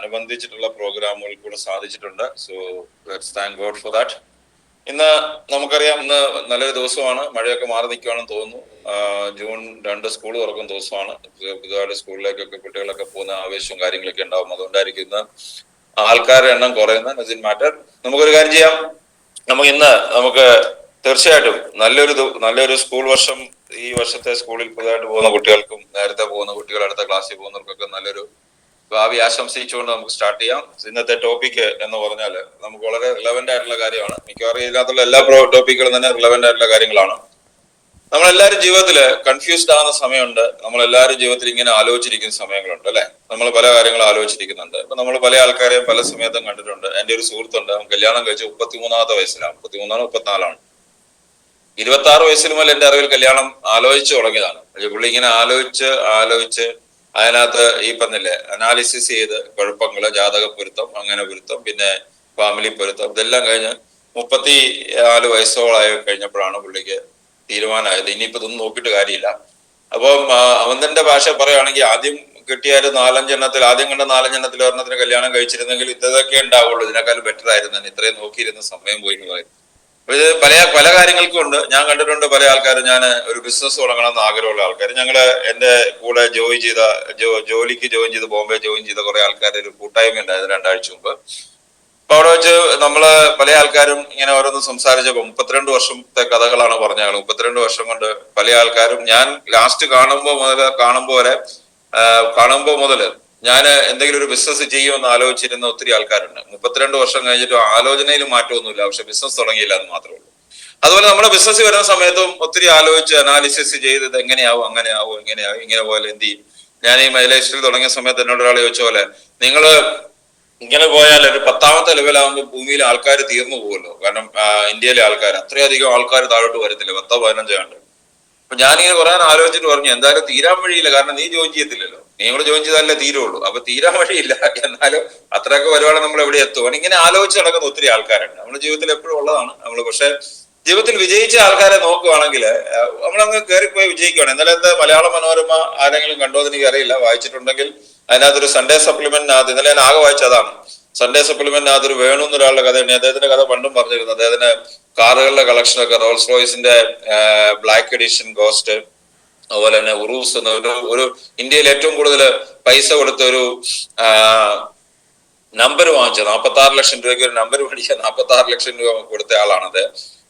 അനുബന്ധിച്ചിട്ടുള്ള പ്രോഗ്രാമുകൾ കൂടെ സാധിച്ചിട്ടുണ്ട്. So let's thank God for that. ഇന്ന് നമുക്കറിയാം, ഇന്ന് നല്ലൊരു ദിവസമാണ്. മഴയൊക്കെ മാറി നിൽക്കുകയാണെന്ന് തോന്നുന്നു. ജൂൺ 2 സ്കൂൾ തുറക്കുന്ന ദിവസമാണ്. പുതുതായിട്ട് സ്കൂളിലേക്കൊക്കെ കുട്ടികളൊക്കെ പോകുന്ന ആവേശവും കാര്യങ്ങളൊക്കെ ഉണ്ടാവും. അതുകൊണ്ടായിരിക്കും ഇന്ന് ആൾക്കാരുടെ എണ്ണം കുറയുന്നത്. Doesn't matter. നമുക്കൊരു കാര്യം ചെയ്യാം. നമുക്ക് തീർച്ചയായിട്ടും നല്ലൊരു സ്കൂൾ വർഷം ഈ വർഷത്തെ സ്കൂളിൽ പുതുതായിട്ട് പോകുന്ന കുട്ടികൾക്കും നേരത്തെ പോകുന്ന കുട്ടികൾ അടുത്ത ക്ലാസ്സിൽ പോകുന്നവർക്കൊക്കെ നല്ലൊരു ഭാവി ആശംസിച്ചുകൊണ്ട് നമുക്ക് സ്റ്റാർട്ട് ചെയ്യാം. ഇന്നത്തെ ടോപ്പിക് എന്ന് പറഞ്ഞാൽ നമുക്ക് വളരെ റിലവന്റ് ആയിട്ടുള്ള കാര്യമാണ്. മിക്കവാറും ഇതിനകത്തുള്ള എല്ലാ ടോപ്പിക്കുകളും തന്നെ റിലവന്റ് ആയിട്ടുള്ള കാര്യങ്ങളാണ്. നമ്മളെല്ലാവരും ജീവിതത്തിൽ കൺഫ്യൂസ്ഡ് ആവുന്ന സമയമുണ്ട്. നമ്മളെല്ലാവരും ജീവിതത്തിൽ ഇങ്ങനെ ആലോചിച്ചിരിക്കുന്ന സമയങ്ങളുണ്ട്, അല്ലെ? നമ്മൾ പല കാര്യങ്ങളും ആലോചിച്ചിരിക്കുന്നുണ്ട്. ഇപ്പൊ നമ്മൾ പല ആൾക്കാരെയും പല സമയത്തും കണ്ടിട്ടുണ്ട്. എൻ്റെ ഒരു സുഹൃത്തുണ്ട്, അവൻ കല്യാണം കഴിച്ച് 33-ാമത്തെ വയസ്സിലാണ്. 33-ആണോ 34-ആണ്. 26 വയസ്സിൽ മുതൽ എൻ്റെ അറിവിൽ കല്യാണം ആലോചിച്ച് തുടങ്ങിയതാണ്. പുള്ളി ഇങ്ങനെ ആലോചിച്ച് അതിനകത്ത് ഈ പറഞ്ഞില്ലേ, അനാലിസിസ് ചെയ്ത് കുഴപ്പങ്ങള്, ജാതക പൊരുത്തം, അങ്ങനെ പൊരുത്തം, പിന്നെ ഫാമിലി പൊരുത്തം, ഇതെല്ലാം കഴിഞ്ഞ് 34 വയസ്സോളായി കഴിഞ്ഞപ്പോഴാണ് പുള്ളിക്ക് തീരുമാനമായത് ഇനിയിപ്പോ ഇതൊന്നും നോക്കിയിട്ട് കാര്യമില്ല. അപ്പം അവന്റെ ഭാഷ പറയുകയാണെങ്കിൽ ആദ്യം കിട്ടിയാല് 4-5 എണ്ണത്തിൽ, ആദ്യം കണ്ട 4-5 എണ്ണത്തിൽ ഒരെണ്ണത്തിന് കല്യാണം കഴിച്ചിരുന്നെങ്കിൽ ഇതൊക്കെ ഉണ്ടാവുള്ളൂ, ഇതിനേക്കാൾ ബെറ്റർ ആയിരുന്നു, ഇത്രയും നോക്കിയിരുന്ന സമയം പോയി എന്ന് പറയും. അപ്പൊ ഇത് പല കാര്യങ്ങൾക്കും ഉണ്ട്. ഞാൻ കണ്ടിട്ടുണ്ട് പല ആൾക്കാരും. ഞാൻ ഒരു ബിസിനസ് തുടങ്ങണമെന്ന് ആഗ്രഹമുള്ള ആൾക്കാർ, എന്റെ കൂടെ ജോലിക്ക് ജോയിൻ ചെയ്ത് ബോംബെ ജോയിൻ ചെയ്ത കുറെ ആൾക്കാരുടെ ഒരു കൂട്ടായ്മ ഉണ്ടായിരുന്നു 2 ആഴ്ച മുമ്പ്. അപ്പൊ അവിടെ വെച്ച് നമ്മള് പല ആൾക്കാരും ഇങ്ങനെ ഓരോന്ന് സംസാരിച്ചപ്പോ 32 വർഷത്തെ കഥകളാണ് പറഞ്ഞാൽ. 32 വർഷം കൊണ്ട് പല ആൾക്കാരും, ഞാൻ ലാസ്റ്റ് കാണുമ്പോ മുതല് ഞാൻ എന്തെങ്കിലും ഒരു ബിസിനസ് ചെയ്യുമെന്ന് ആലോചിച്ചിരുന്ന ഒത്തിരി ആൾക്കാരുണ്ട്. 32 വർഷം കഴിഞ്ഞിട്ട് ആലോചനയിൽ മാറ്റമൊന്നുമില്ല, പക്ഷെ ബിസിനസ് തുടങ്ങിയില്ല എന്ന് മാത്രമേ ഉള്ളൂ. അതുപോലെ നമ്മുടെ ബിസിനസ് വരുന്ന സമയത്തും ഒത്തിരി ആലോചിച്ച് അനാലിസിസ് ചെയ്ത് ഇത് എങ്ങനെയാവും, ഇങ്ങനെ പോലെ എന്ത് ചെയ്യും. ഞാൻ ഈ മൈലേജിൽ തുടങ്ങിയ സമയത്ത് എന്നോട് ഒരാൾ ചോദിച്ച പോലെ, നിങ്ങള് ഇങ്ങനെ പോയാൽ ഒരു 10ാമത്തെ ലെവലാകുമ്പോൾ ഭൂമിയിൽ ആൾക്കാർ തീർന്നു പോകുമല്ലോ. കാരണം ഇന്ത്യയിലെ ആൾക്കാർ അത്രയധികം ആൾക്കാർ താഴോട്ട് വരത്തില്ല, 10-15 ആണ്ട്. അപ്പൊ ഞാനിങ്ങനെ കുറെ ആലോചിച്ചിട്ട് പറഞ്ഞു, എന്തായാലും തീരാൻ വഴിയില്ല. കാരണം നീ ജോയിൻ ചെയ്യത്തില്ലല്ലോ, നീ കൂടെ ജോയിൻ ചെയ്താലേ തീരുള്ളൂ. അപ്പൊ തീരാൻ വഴിയില്ല. എന്നാലും അത്രയൊക്കെ വരുവാണെങ്കിൽ നമ്മൾ എവിടെ എത്തും? ഇങ്ങനെ ആലോചിച്ച് നടക്കുന്ന ഒത്തിരി ആൾക്കാരുണ്ട്. നമ്മുടെ ജീവിതത്തിൽ എപ്പോഴും ഉള്ളതാണ് നമ്മൾ. പക്ഷെ ജീവിതത്തിൽ വിജയിച്ച ആൾക്കാരെ നോക്കുവാണെങ്കിൽ നമ്മളങ്ങ് കയറിപ്പോയി വിജയിക്കുകയാണ്. ഇന്നലത്തെ മലയാള മനോരമ ആരെങ്കിലും കണ്ടോ എന്ന് എനിക്ക് അറിയില്ല. വായിച്ചിട്ടുണ്ടെങ്കിൽ അതിനകത്തൊരു സൺഡേ സപ്ലിമെന്റിനകത്ത്, ഇന്നലെ ഞാൻ ആകെ വായിച്ചതാണ്. സൺഡേ സപ്ലിമെന്റിനകത്ത് ഒരു വേണു എന്നൊരാളുടെ കഥയുണ്ട്. അദ്ദേഹത്തിന്റെ കഥ പണ്ടും പറഞ്ഞിരുന്നു. അദ്ദേഹത്തിന് കാറുകളുടെ കളക്ഷനൊക്കെ, റോൾസ് റോയ്സിന്റെ ബ്ലാക്ക് എഡിഷൻ ഗോസ്റ്റ്, അതുപോലെ തന്നെ ഉറൂസ് എന്ന ഒരു ഇന്ത്യയിൽ ഏറ്റവും കൂടുതൽ പൈസ കൊടുത്ത ഒരു നമ്പർ വാങ്ങിച്ച 46 ലക്ഷം രൂപയ്ക്ക് ഒരു നമ്പർ മേടിച്ച 46 ലക്ഷം രൂപ കൊടുത്ത ആളാണത്.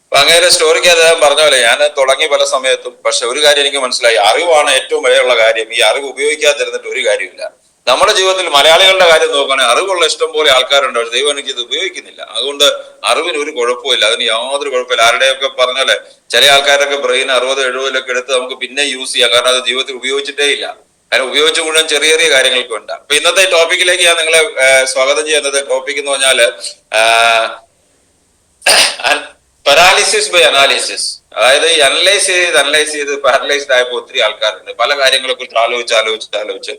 അപ്പൊ അങ്ങനെ സ്റ്റോറിക്ക് അദ്ദേഹം പറഞ്ഞ പോലെ ഞാൻ തുടങ്ങി പല സമയത്തും. പക്ഷെ ഒരു കാര്യം എനിക്ക് മനസ്സിലായി, അറിവാണ് ഏറ്റവും വിലയുള്ള കാര്യം. ഈ അറിവ് ഉപയോഗിക്കാതിരുന്നിട്ട് ഒരു കാര്യമില്ല. നമ്മുടെ ജീവിതത്തിൽ മലയാളികളുടെ കാര്യം നോക്കുകയാണെങ്കിൽ അറിവുള്ള ഇഷ്ടം പോലെ ആൾക്കാരുണ്ട്, പക്ഷെ ദൈവം എനിക്ക് ഇത് ഉപയോഗിക്കുന്നില്ല. അതുകൊണ്ട് അറിവിന് ഒരു കുഴപ്പമില്ല, അതിന് യാതൊരു കുഴപ്പമില്ല. ആരുടെയൊക്കെ പറഞ്ഞാലേ ചില ആൾക്കാരൊക്കെ ബ്രെയിൻ 60-70 എടുത്ത് നമുക്ക് പിന്നെ യൂസ് ചെയ്യാം, കാരണം അത് ജീവിതത്തിൽ ഉപയോഗിച്ചിട്ടേ ഇല്ല. അതിനെ ഉപയോഗിച്ച് മുഴുവൻ ചെറിയ ചെറിയ കാര്യങ്ങൾക്ക് ഉണ്ട്. അപ്പൊ ഇന്നത്തെ ടോപ്പിക്കിലേക്ക് ഞാൻ നിങ്ങളെ സ്വാഗതം ചെയ്യുന്നത്. ടോപ്പിക് എന്ന് പറഞ്ഞാല് പരാലിസിസ് ബൈ അനാലിസിസ്. അതായത് ഈ അനലൈസ് ചെയ്ത് പാരലൈസ്ഡ് ആയപ്പോൾ ഒത്തിരി ആൾക്കാരുണ്ട്. പല കാര്യങ്ങളെ കുറിച്ച് ആലോചിച്ച്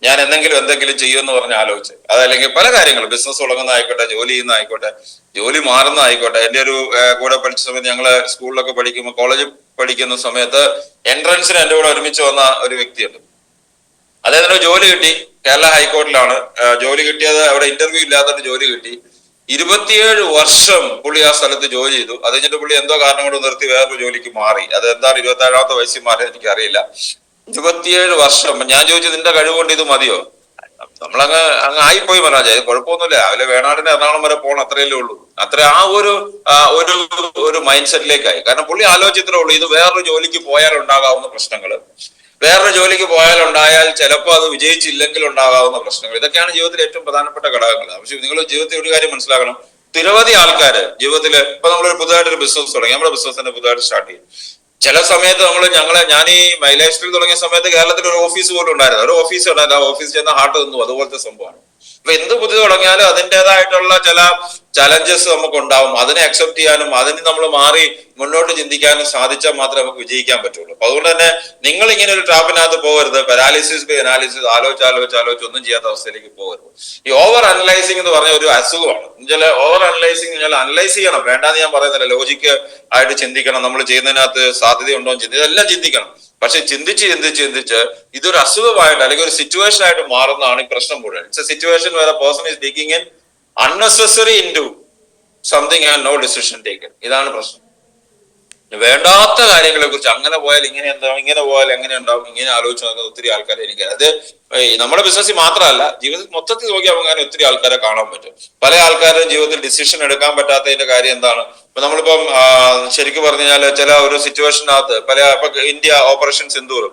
ഞാൻ എന്തെങ്കിലും ചെയ്യുമെന്ന് പറഞ്ഞ് ആലോചിച്ച്, അതല്ലെങ്കിൽ പല കാര്യങ്ങളും, ബിസിനസ് തുടങ്ങുന്ന ആയിക്കോട്ടെ, ജോലി ചെയ്യുന്ന ആയിക്കോട്ടെ, ജോലി മാറുന്ന ആയിക്കോട്ടെ. എൻ്റെ ഒരു കൂടെ പഠിച്ച സമയത്ത്, ഞങ്ങള് സ്കൂളിലൊക്കെ പഠിക്കുമ്പോൾ, കോളേജിൽ പഠിക്കുന്ന സമയത്ത് എൻട്രൻസിന് എൻ്റെ കൂടെ ഒരുമിച്ച് വന്ന ഒരു വ്യക്തിയുണ്ട്. അദ്ദേഹത്തിന് ജോലി കിട്ടി. കേരള ഹൈക്കോർട്ടിലാണ് ജോലി കിട്ടിയത്. അവിടെ ഇന്റർവ്യൂ ഇല്ലാത്ത ജോലി കിട്ടി. 27 വർഷം പുള്ളി ആ സ്ഥലത്ത് ജോലി ചെയ്തു. അത് കഴിഞ്ഞിട്ട് പുള്ളി എന്തോ കാരണം കൊണ്ട് നിർത്തി വേറൊരു ജോലിക്ക് മാറി. അത് എന്താണ് 27-ാമത്തെ വയസ്സിൽ മാറിയത് എനിക്കറിയില്ല. 27 വർഷം. ഞാൻ ചോദിച്ചു, നിന്റെ കഴിവുകൊണ്ട് ഇത് മതിയോ? അങ്ങ് ആയിപ്പോയി മഹാരാജ, കുഴപ്പമൊന്നുമില്ല, രാവിലെ വേണാടിന് എറണാകുളം വരെ പോകണം, അത്രയല്ലേ ഉള്ളൂ. ആ ഒരു മൈൻഡ് സെറ്റിലേക്കായി. കാരണം പുള്ളി ആലോചിച്ചിത്രേ ഉള്ളൂ, ഇത് വേറൊരു ജോലിക്ക് പോയാൽ ഉണ്ടാകാവുന്ന പ്രശ്നങ്ങള്, വേറൊരു ജോലിക്ക് പോയാൽ ചിലപ്പോൾ അത് വിജയിച്ചില്ലെങ്കിൽ ഉണ്ടാകാവുന്ന പ്രശ്നങ്ങൾ. ഇതൊക്കെയാണ് ജീവിതത്തിലെ ഏറ്റവും പ്രധാനപ്പെട്ട ഘടകങ്ങൾ. പക്ഷെ നിങ്ങൾ ജീവിതത്തിൽ ഒരു കാര്യം മനസ്സിലാക്കണം, നിരവധി ആൾക്കാര് ജീവിതത്തിൽ, ഇപ്പൊ നമ്മളൊരു പുതുതായിട്ടൊരു ബിസിനസ് തുടങ്ങി, നമ്മുടെ ബിസിനസ് തന്നെ പുതുതായിട്ട് സ്റ്റാർട്ട് ചെയ്യും. ചില സമയത്ത് ഞാൻ ഈ മൈ ലൈഫ് സ്റ്റൈൽ തുടങ്ങിയ സമയത്ത് കേരളത്തിൽ ഒരു ഓഫീസ് പോലും ഉണ്ടായിരുന്നു. ഒരു ഓഫീസ് ഉണ്ടായിരുന്നു. ആ ഓഫീസ് ചെന്ന ഹാർട്ട് നിന്നു, അതുപോലത്തെ സംഭവമാണ്. അപ്പൊ എന്ത് പുതിയ തുടങ്ങിയാലും അതിൻ്റെതായിട്ടുള്ള ചില ചലഞ്ചസ് നമുക്ക് ഉണ്ടാവും. അതിനെ അക്സെപ്റ്റ് ചെയ്യാനും അതിന് നമ്മൾ മാറി മുന്നോട്ട് ചിന്തിക്കാനും സാധിച്ചാൽ മാത്രമേ നമുക്ക് വിജയിക്കാൻ പറ്റുള്ളൂ. അപ്പൊ അതുകൊണ്ട് തന്നെ നിങ്ങൾ ഇങ്ങനെ ഒരു ട്രാപ്പിനകത്ത് പോകരുത്. പാരാലിസിസ് ബൈ അനാലിസിസ്, ആലോചിച്ച് ഒന്നും ചെയ്യാത്ത അവസ്ഥയിലേക്ക് പോകരുത്. ഈ ഓവർ അനലൈസിങ് എന്ന് പറഞ്ഞ ഒരു അസുഖമാണ്. ഓവർ അനലൈസിങ് അനലൈസ് ചെയ്യണം, വേണ്ടാന്ന് ഞാൻ പറയുന്നില്ല. ലോജിക്ക് ആയിട്ട് ചിന്തിക്കണം, നമ്മൾ ചെയ്യുന്നതിനകത്ത് സാധ്യതയുണ്ടോ എന്ന് ഇതെല്ലാം ചിന്തിക്കണം. പക്ഷെ ചിന്തിച്ച് ഇതൊരു അസുഖമായിട്ട് അല്ലെങ്കിൽ ഒരു സിറ്റുവേഷൻ ആയിട്ട് മാറുന്നതാണ് ഈ പ്രശ്നം മുഴുവൻ. It's a situation where a person is taking in unnecessary into something and no decision taken. ഇതാണ് പ്രശ്നം. വേണ്ടാത്ത കാര്യങ്ങളെ കുറിച്ച് അങ്ങനെ പോയാൽ ഇങ്ങനെ എന്താവും, ഇങ്ങനെ പോയാൽ എങ്ങനെ ഉണ്ടാവും, ഇങ്ങനെ ആലോചിച്ച് നോക്കുന്ന ഒത്തിരി ആൾക്കാരെ എനിക്ക് അത് നമ്മുടെ ബിസിനസ്സിൽ മാത്രമല്ല ജീവിതത്തിൽ മൊത്തത്തിൽ നോക്കിയാൽ അങ്ങനെ ഒത്തിരി ആൾക്കാരെ കാണാൻ പറ്റും. പല ആൾക്കാരുടെ ജീവിതത്തിൽ ഡിസിഷൻ എടുക്കാൻ പറ്റാത്തതിന്റെ കാര്യം എന്താണ്? ഇപ്പൊ നമ്മളിപ്പം ശരിക്കും പറഞ്ഞു കഴിഞ്ഞാൽ ചില ഒരു സിറ്റുവേഷനകത്ത് ഇപ്പൊ ഇന്ത്യ ഓപ്പറേഷൻ സിന്ദൂർ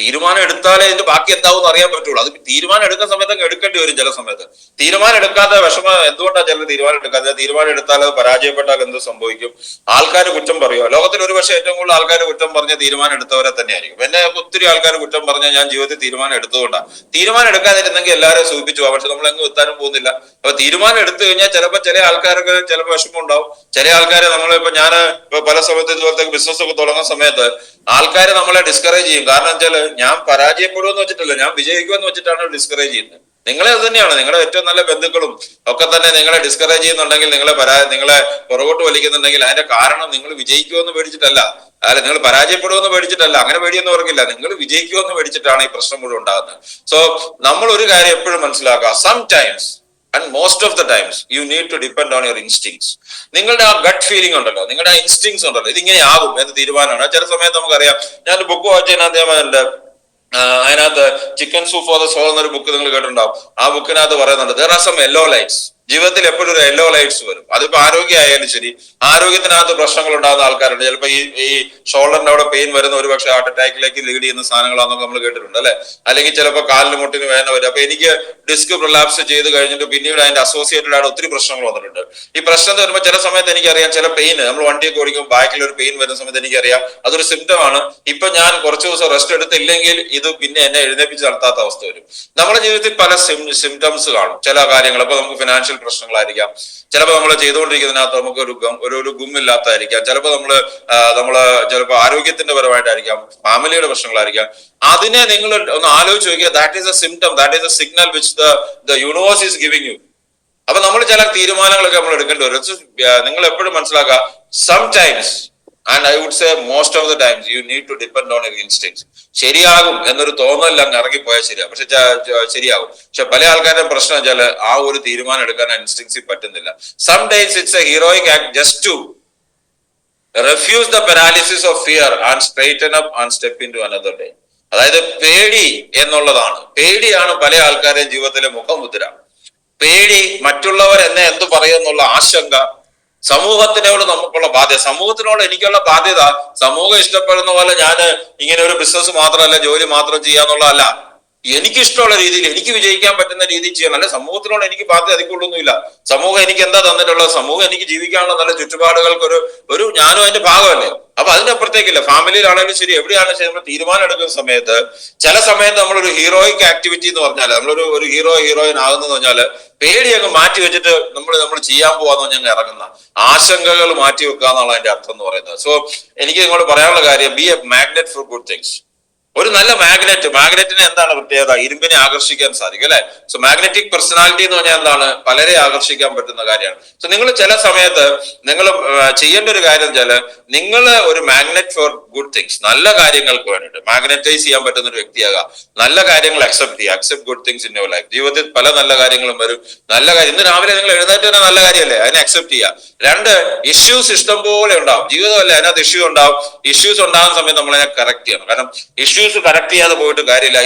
തീരുമാനം എടുത്താലേ ഇതിന്റെ ബാക്കി എന്താവും അറിയാൻ പറ്റുള്ളൂ. അത് തീരുമാനം എടുക്കുന്ന സമയത്ത് അങ്ങ് എടുക്കേണ്ടി വരും. ചില സമയത്ത് തീരുമാനം എടുക്കാതെ വിഷമം എന്തുകൊണ്ടാണ് ചില തീരുമാനം എടുക്കാതെ? തീരുമാനം എടുത്താൽ അത് പരാജയപ്പെട്ടാൽ എന്ത് സംഭവിക്കും? ആൾക്കാർ കുറ്റം പറയുമോ? ലോകത്തിൽ ഒരു പക്ഷേ ഏറ്റവും കൂടുതൽ ആൾക്കാർ കുറ്റം പറഞ്ഞ തീരുമാനം എടുത്തവരെ തന്നെയായിരിക്കും. എന്നെ ഒത്തിരി ആൾക്കാർ കുറ്റം പറഞ്ഞാൽ ഞാൻ ജീവിതത്തിൽ തീരുമാനം എടുത്തുകൊണ്ടാണ്. തീരുമാനം എടുക്കാതിരുന്നെങ്കിൽ എല്ലാവരും സൂചിപ്പിച്ചു പോവാം, പക്ഷെ നമ്മൾ എങ്ങും എത്താനും പോകുന്നില്ല. അപ്പൊ തീരുമാനം എടുത്തു കഴിഞ്ഞാൽ ചിലപ്പോൾ ചില ആൾക്കാർക്ക് ചിലപ്പോൾ വിഷമം ഉണ്ടാവും. ചില ആൾക്കാരെ നമ്മളിപ്പോ ഞാൻ പല സമയത്ത് ഇതുപോലത്തെ ബിസിനസ് ഒക്കെ തുടങ്ങുന്ന സമയത്ത് ആൾക്കാരെ നമ്മളെ ഡിസ്കറേജ് ചെയ്യും. കാരണം വെച്ചാൽ ഞാൻ പരാജയപ്പെടുമെന്ന് വെച്ചിട്ടല്ല, ഞാൻ വിജയിക്കുമെന്ന് വെച്ചിട്ടാണ് ഡിസ്കറേജ് ചെയ്യുന്നത്. നിങ്ങളെ അത് തന്നെയാണ്, നിങ്ങളുടെ ഏറ്റവും നല്ല ബന്ധുക്കളും ഒക്കെ തന്നെ നിങ്ങളെ ഡിസ്കറേജ് ചെയ്യുന്നുണ്ടെങ്കിൽ, നിങ്ങളെ പുറകോട്ട് വലിക്കുന്നുണ്ടെങ്കിൽ അതിന്റെ കാരണം നിങ്ങൾ വിജയിക്കുമെന്ന് പേടിച്ചിട്ടല്ല, അല്ല നിങ്ങൾ പരാജയപ്പെടുമെന്ന് പേടിച്ചിട്ടല്ല. അങ്ങനെ പേടിയൊന്നും ഓർക്കില്ല, നിങ്ങൾ വിജയിക്കുമെന്ന് പേടിച്ചിട്ടാണ് ഈ പ്രശ്നം മുഴുവൻ ഉണ്ടാകുന്നത്. സോ നമ്മൾ ഒരു കാര്യം എപ്പോഴും മനസ്സിലാക്കുക, sometimes and most of the times you need to depend on your instincts. നിങ്ങളുടെ ആ ഗട്ട് ഫീലിംഗ് ഉണ്ടല്ലോ, നിങ്ങളുടെ ആ ഇൻസ്റ്റിങ്സ് ഉണ്ടല്ലോ, ഇതിങ്ങനെ ആകും എന്ന് തീരുമാനമാണ്. ചില സമയത്ത് നമുക്കറിയാം, ഞാൻ ബുക്ക് വായിച്ചതിനകത്ത് അതിനകത്ത് chicken soup for the soul എന്നൊരു ബുക്ക് നിങ്ങൾ കേട്ടിട്ടുണ്ടാവും. ആ ബുക്കിനകത്ത് പറയുന്നുണ്ട് there are some yellow lights. ജീവിതത്തിൽ എപ്പോഴും ഒരു യെല്ലോ ലൈറ്റ്സ് വരും. അതിപ്പോ ആരോഗ്യമായാലും ശരി, ആരോഗ്യത്തിനകത്ത് പ്രശ്നങ്ങൾ ഉണ്ടാകുന്ന ആൾക്കാരുണ്ട്. ചിലപ്പോൾ ഈ ഷോൾഡറിന്റെ അവിടെ പെയിൻ വരുന്ന ഒരു പക്ഷേ ഹാർട്ട് അറ്റാക്കിലേക്ക് ലീഡ് ചെയ്യുന്ന സാധനങ്ങളാണെന്നൊക്കെ നമ്മൾ കേട്ടിട്ടുണ്ട് അല്ലെ. അല്ലെങ്കിൽ ചിലപ്പോൾ കാലിന് മുട്ടിന് വേദന വരും. അപ്പൊ എനിക്ക് ഡിസ്ക് പ്രൊലാപ്സ് ചെയ്ത് കഴിഞ്ഞിട്ട് പിന്നീട് അതിന്റെ അസോസിയേറ്റഡ് ആയിട്ട് ഒത്തിരി പ്രശ്നങ്ങൾ വന്നിട്ടുണ്ട്. ഈ പ്രശ്നം വരുമ്പോൾ ചില സമയത്ത് എനിക്കറിയാം, ചില പെയിൻ നമ്മൾ വണ്ടിയൊക്കെ ഓടിക്കുമ്പോൾ ബാക്കിൽ ഒരു പെയിൻ വരുന്ന സമയത്ത് എനിക്കറിയാം അതൊരു സിംറ്റം ആണ്. ഇപ്പൊ ഞാൻ കുറച്ച് ദിവസം റെസ്റ്റ് എടുത്തില്ലെങ്കിൽ ഇത് പിന്നെ എന്നെ എഴുന്നേപ്പിച്ച് നടത്താത്ത അവസ്ഥ വരും. നമ്മുടെ ജീവിതത്തിൽ പല സിംറ്റംസ് കാണും ചില കാര്യങ്ങൾ. അപ്പൊ നമുക്ക് ഫിനാൻഷ്യൽ പ്രശ്നങ്ങളായിരിക്കാം, ചിലപ്പോൾ നമ്മൾ ചെയ്തുകൊണ്ടിരിക്കുന്നതിനകത്ത് നമുക്ക് ഒരു ഗുമ്മില്ലാത്തതായിരിക്കാം, ചിലപ്പോൾ ചിലപ്പോൾ ആരോഗ്യത്തിന്റെ പരമായിട്ടായിരിക്കാം, ഫാമിലിയുടെ പ്രശ്നങ്ങളായിരിക്കാം. അതിനെ നിങ്ങൾ ഒന്ന് ആലോചിച്ച് നോക്കിയാൽ that is A symptom, that is A signal which the universe is giving you. അപ്പൊ നമ്മൾ ചില തീരുമാനങ്ങളൊക്കെ നമ്മൾ എടുക്കേണ്ടി വരും. നിങ്ങൾ എപ്പോഴും മനസ്സിലാക്കുക, sometimes and I would say most of the times you need to depend on your instincts. ശരിയാകും എന്നൊരു തോന്നൽ അങ്ങ് ഇറങ്ങിപ്പോയാൽ ശരിയാ, പക്ഷെ ശരിയാകും. പക്ഷെ പല ആൾക്കാരുടെ പ്രശ്നം വെച്ചാൽ ആ ഒരു തീരുമാനം എടുക്കാൻ ഇൻസ്റ്റിങ്സിൽ പറ്റുന്നില്ല. Sometimes it's a heroic act just to refuse the paralysis of fear and straighten up and step into another day. അതായത് പേടി എന്നുള്ളതാണ്, പേടിയാണ് പല ആൾക്കാരുടെയും ജീവിതത്തിലെ മുഖമുദ്ര. പേടി, മറ്റുള്ളവർ എന്നെ എന്ത് പറയുമെന്നുള്ള ആശങ്ക, സമൂഹത്തിനോട് നമുക്കുള്ള ബാധ്യത. സമൂഹത്തിനോട് എനിക്കുള്ള ബാധ്യത സമൂഹം ഇഷ്ടപ്പെടുന്ന പോലെ ഞാൻ ഇങ്ങനെ ഒരു ബിസിനസ് മാത്രമല്ല, ജോലി മാത്രം ചെയ്യാന്നുള്ളതല്ല. എനിക്കിഷ്ടമുള്ള രീതിയിൽ, എനിക്ക് വിജയിക്കാൻ പറ്റുന്ന രീതിയിൽ ചെയ്യണം. അല്ലെ സമൂഹത്തിനോട് എനിക്ക് ബാധ്യത അതിക്കുള്ളൊന്നുമില്ല. സമൂഹം എനിക്ക് എന്താ തന്നിട്ടുള്ളത്? സമൂഹം എനിക്ക് ജീവിക്കാനുള്ള നല്ല ചുറ്റുപാടുകൾക്ക് ഒരു ഞാനും അതിന്റെ ഭാഗമല്ലേ. അപ്പൊ അതിന്റെ അപ്പുറത്തേക്കില്ല. ഫാമിലിയിലാണെങ്കിലും ശരി, എവിടെയാണെങ്കിലും ശരി, നമ്മൾ തീരുമാനം എടുക്കുന്ന സമയത്ത് ചില സമയത്ത് നമ്മളൊരു ഹീറോയിക് ആക്ടിവിറ്റി എന്ന് പറഞ്ഞാൽ, നമ്മളൊരു ഹീറോയിൻ ആകുന്നതെന്ന് പറഞ്ഞാല് പേടി അങ്ങ് മാറ്റി വെച്ചിട്ട് നമ്മൾ ചെയ്യാൻ പോവാന്ന് പറഞ്ഞാൽ ഇറങ്ങുന്ന ആശങ്കകൾ മാറ്റി വെക്കുക എന്നുള്ള അതിന്റെ അർത്ഥം എന്ന് പറയുന്നത്. സോ എനിക്ക് നിങ്ങളോട് പറയാനുള്ള കാര്യം, B A magnet four good things. ഒരു നല്ല മാഗ്നറ്റിന് എന്താണ് പ്രത്യേകത? ഇരുമ്പിനെ ആകർഷിക്കാൻ സാധിക്കും അല്ലെ. സോ മാഗ്നറ്റിക് പേഴ്സണാലിറ്റി എന്ന് പറഞ്ഞാൽ എന്താണ്? പലരെ ആകർഷിക്കാൻ പറ്റുന്ന കാര്യമാണ്. സോ നിങ്ങൾ ചില സമയത്ത് നിങ്ങൾ ചെയ്യേണ്ട ഒരു കാര്യം വെച്ചാല്, നിങ്ങൾ ഒരു മാഗ്നറ്റ് ഫോർ ഗുഡ് തിങ്സ്, നല്ല കാര്യങ്ങൾക്ക് വേണ്ടിയിട്ട് മാഗ്നറ്റൈസ് ചെയ്യാൻ പറ്റുന്ന ഒരു വ്യക്തിയാകാം. നല്ല കാര്യങ്ങൾ accept good things in your life. ജീവിതത്തിൽ പല നല്ല കാര്യങ്ങളും വരും. നല്ല കാര്യം, ഇന്ന് രാവിലെ നിങ്ങൾ എഴുന്നേറ്റ് തന്നെ നല്ല കാര്യമല്ലേ, അതിനെ അക്സെപ്റ്റ് ചെയ്യുക. രണ്ട്, ഇഷ്യൂസ് ഇഷ്ടം പോലെ ഉണ്ടാവും. ജീവിതമല്ലേ, അതിനകത്ത് ഇഷ്യൂ ഉണ്ടാവും. ഇഷ്യൂസ് ഉണ്ടാകുന്ന സമയത്ത് നമ്മളതിനെ കറക്റ്റ് ചെയ്യണം. കാരണം ഇഷ്യൂസ് കറക്റ്റ് ചെയ്യാതെ പോയിട്ട് കാര്യമില്ല.